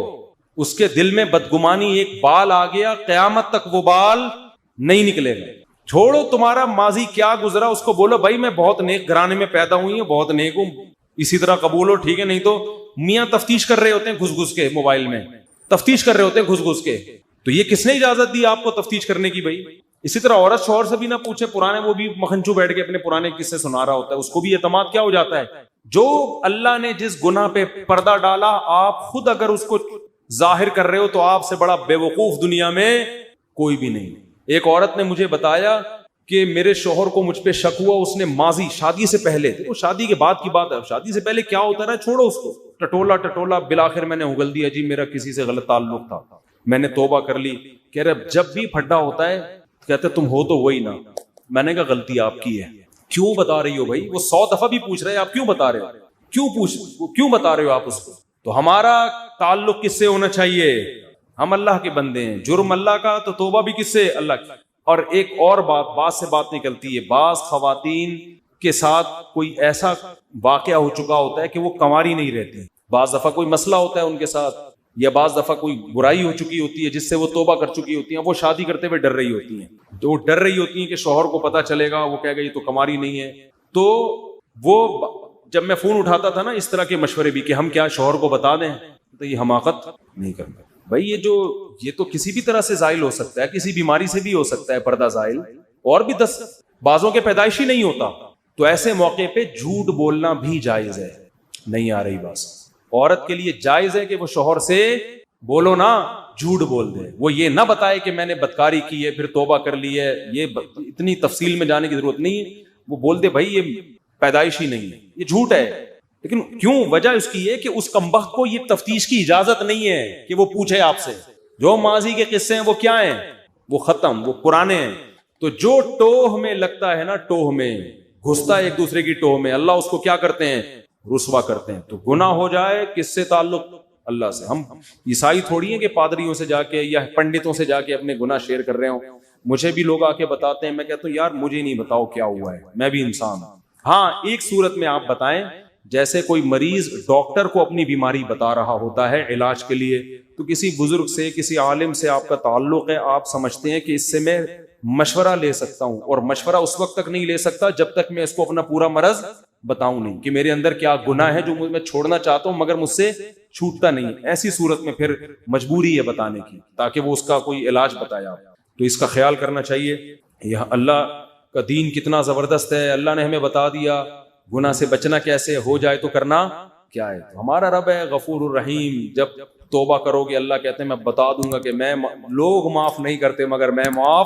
اس کے دل میں بدگمانی, ایک بال آ گیا قیامت تک وہ بال نہیں نکلے گا. چھوڑو تمہارا ماضی کیا گزرا, اس کو بولو بھائی میں بہت نیک گھرانے میں پیدا ہوئی ہوں, بہت نیک ہوں, اسی طرح قبول ہو, ٹھیک ہے. نہیں تو میاں تفتیش کر رہے ہوتے ہیں گھس گھس کے, موبائل میں تفتیش کر رہے ہوتے ہیں گھس گھس کے, تو یہ کس نے اجازت دی آپ کو تفتیش کرنے کی بھائی؟ اسی طرح عورت شوہر سے بھی نہ پوچھے, پرانے, وہ بھی مکھنچو بیٹھ کے اپنے پرانے قصے سنا رہا ہوتا ہے, اس کو بھی اعتماد کیا ہو جاتا ہے. جو اللہ نے جس گناہ پہ پردہ ڈالا, آپ خود اگر اس کو ظاہر کر رہے ہو تو آپ سے بڑا بے وقوف دنیا میں کوئی بھی نہیں. ایک عورت نے مجھے بتایا کہ میرے شوہر کو مجھ پہ شک ہوا, اس نے ماضی شادی سے پہلے, وہ شادی کے بعد کی بات ہے, شادی سے پہلے کیا ہوتا رہا چھوڑو اس کو, ٹٹولا بالآخر میں نے اگل دیا جی میرا کسی سے غلط تعلق تھا, میں نے توبہ کر لی. کہہ رہے جب بھی پھڈا ہوتا ہے کہتے تم ہو تو وہی نا. میں نے کہا غلطی آپ کی ہے, کیوں بتا رہی ہو بھائی؟ وہ 100 دفعہ بھی پوچھ رہے ہیں آپ کیوں بتا رہے ہو, کیوں بتا رہے ہو آپ اس کو؟ تو ہمارا تعلق کس سے ہونا چاہیے؟ ہم اللہ کے بندے ہیں, جرم اللہ کا, تو توبہ بھی کس سے؟ اللہ کی. اور ایک اور بات سے بات نکلتی ہے, بعض خواتین کے ساتھ کوئی ایسا واقعہ ہو چکا ہوتا ہے کہ وہ کنواری نہیں رہتی, بعض دفعہ کوئی مسئلہ ہوتا ہے ان کے ساتھ، یا بعض دفعہ کوئی برائی ہو چکی ہوتی ہے جس سے وہ توبہ کر چکی ہوتی ہیں، وہ شادی کرتے ہوئے ڈر رہی ہوتی ہیں، تو وہ ڈر رہی ہوتی ہیں کہ شوہر کو پتہ چلے گا، وہ کہے گا یہ تو کماری نہیں ہے. تو وہ جب میں فون اٹھاتا تھا نا اس طرح کے مشورے بھی کہ ہم کیا شوہر کو بتا دیں، تو یہ حماقت نہیں کرنا بھائی. یہ تو کسی بھی طرح سے زائل ہو سکتا ہے، کسی بیماری سے بھی ہو سکتا ہے پردہ زائل، اور بھی 10 بعضوں کے پیدائشی نہیں ہوتا. تو ایسے موقع پہ جھوٹ بولنا بھی جائز ہے. نہیں آ رہی بات؟ عورت کے لیے جائز ہے کہ وہ شوہر سے بولو نا، جھوٹ بول دے. وہ یہ نہ بتائے کہ میں نے بدکاری کی ہے پھر توبہ کر لی ہے، یہ اتنی تفصیل میں جانے کی ضرورت نہیں ہے. وہ بول دے بھائی یہ پیدائشی نہیں ہے، یہ جھوٹ ہے. لیکن کیوں؟ وجہ اس کی ہے کہ اس کمبخت کو یہ تفتیش کی اجازت نہیں ہے کہ وہ پوچھے آپ سے. جو ماضی کے قصے ہیں وہ کیا ہیں؟ وہ ختم، وہ پرانے ہیں. تو جو ٹوہ میں لگتا ہے نا، ٹوہ میں گھستا ہے ایک دوسرے کی ٹوہ میں، اللہ اس کو کیا کرتے ہیں؟ رسوا کرتے ہیں. تو گناہ ہو جائے کس سے تعلق؟ اللہ سے. ہم عیسائی تھوڑی ہیں کہ پادریوں سے جا کے یا پنڈتوں سے جا کے اپنے گناہ شیئر کر رہے ہوں. مجھے بھی لوگ آ کے بتاتے ہیں، میں کہتا ہوں یار مجھے نہیں بتاؤ کیا ہوا ہے، میں بھی انسان ہوں. ہاں ایک صورت میں آپ بتائیں، جیسے کوئی مریض ڈاکٹر کو اپنی بیماری بتا رہا ہوتا ہے علاج کے لیے، تو کسی بزرگ سے کسی عالم سے آپ کا تعلق ہے، آپ سمجھتے ہیں کہ اس سے میں مشورہ لے سکتا ہوں، اور مشورہ اس وقت تک نہیں لے سکتا جب تک میں اس کو اپنا پورا مرض بتاؤں نہیں کہ میرے اندر کیا گناہ ہے جو میں چھوڑنا چاہتا ہوں مگر مجھ سے چھوٹتا نہیں. ایسی صورت میں پھر مجبوری ہے بتانے کی تاکہ وہ اس کا کوئی علاج بتایا. تو اس کا خیال کرنا چاہیے. یہ اللہ کا دین کتنا زبردست ہے، اللہ نے ہمیں بتا دیا گناہ سے بچنا کیسے، ہو جائے تو کرنا کیا ہے. ہمارا رب ہے غفور الرحیم، جب توبہ کرو گے اللہ کہتے ہیں میں بتا دوں گا کہ میں لوگ معاف نہیں کرتے مگر میں معاف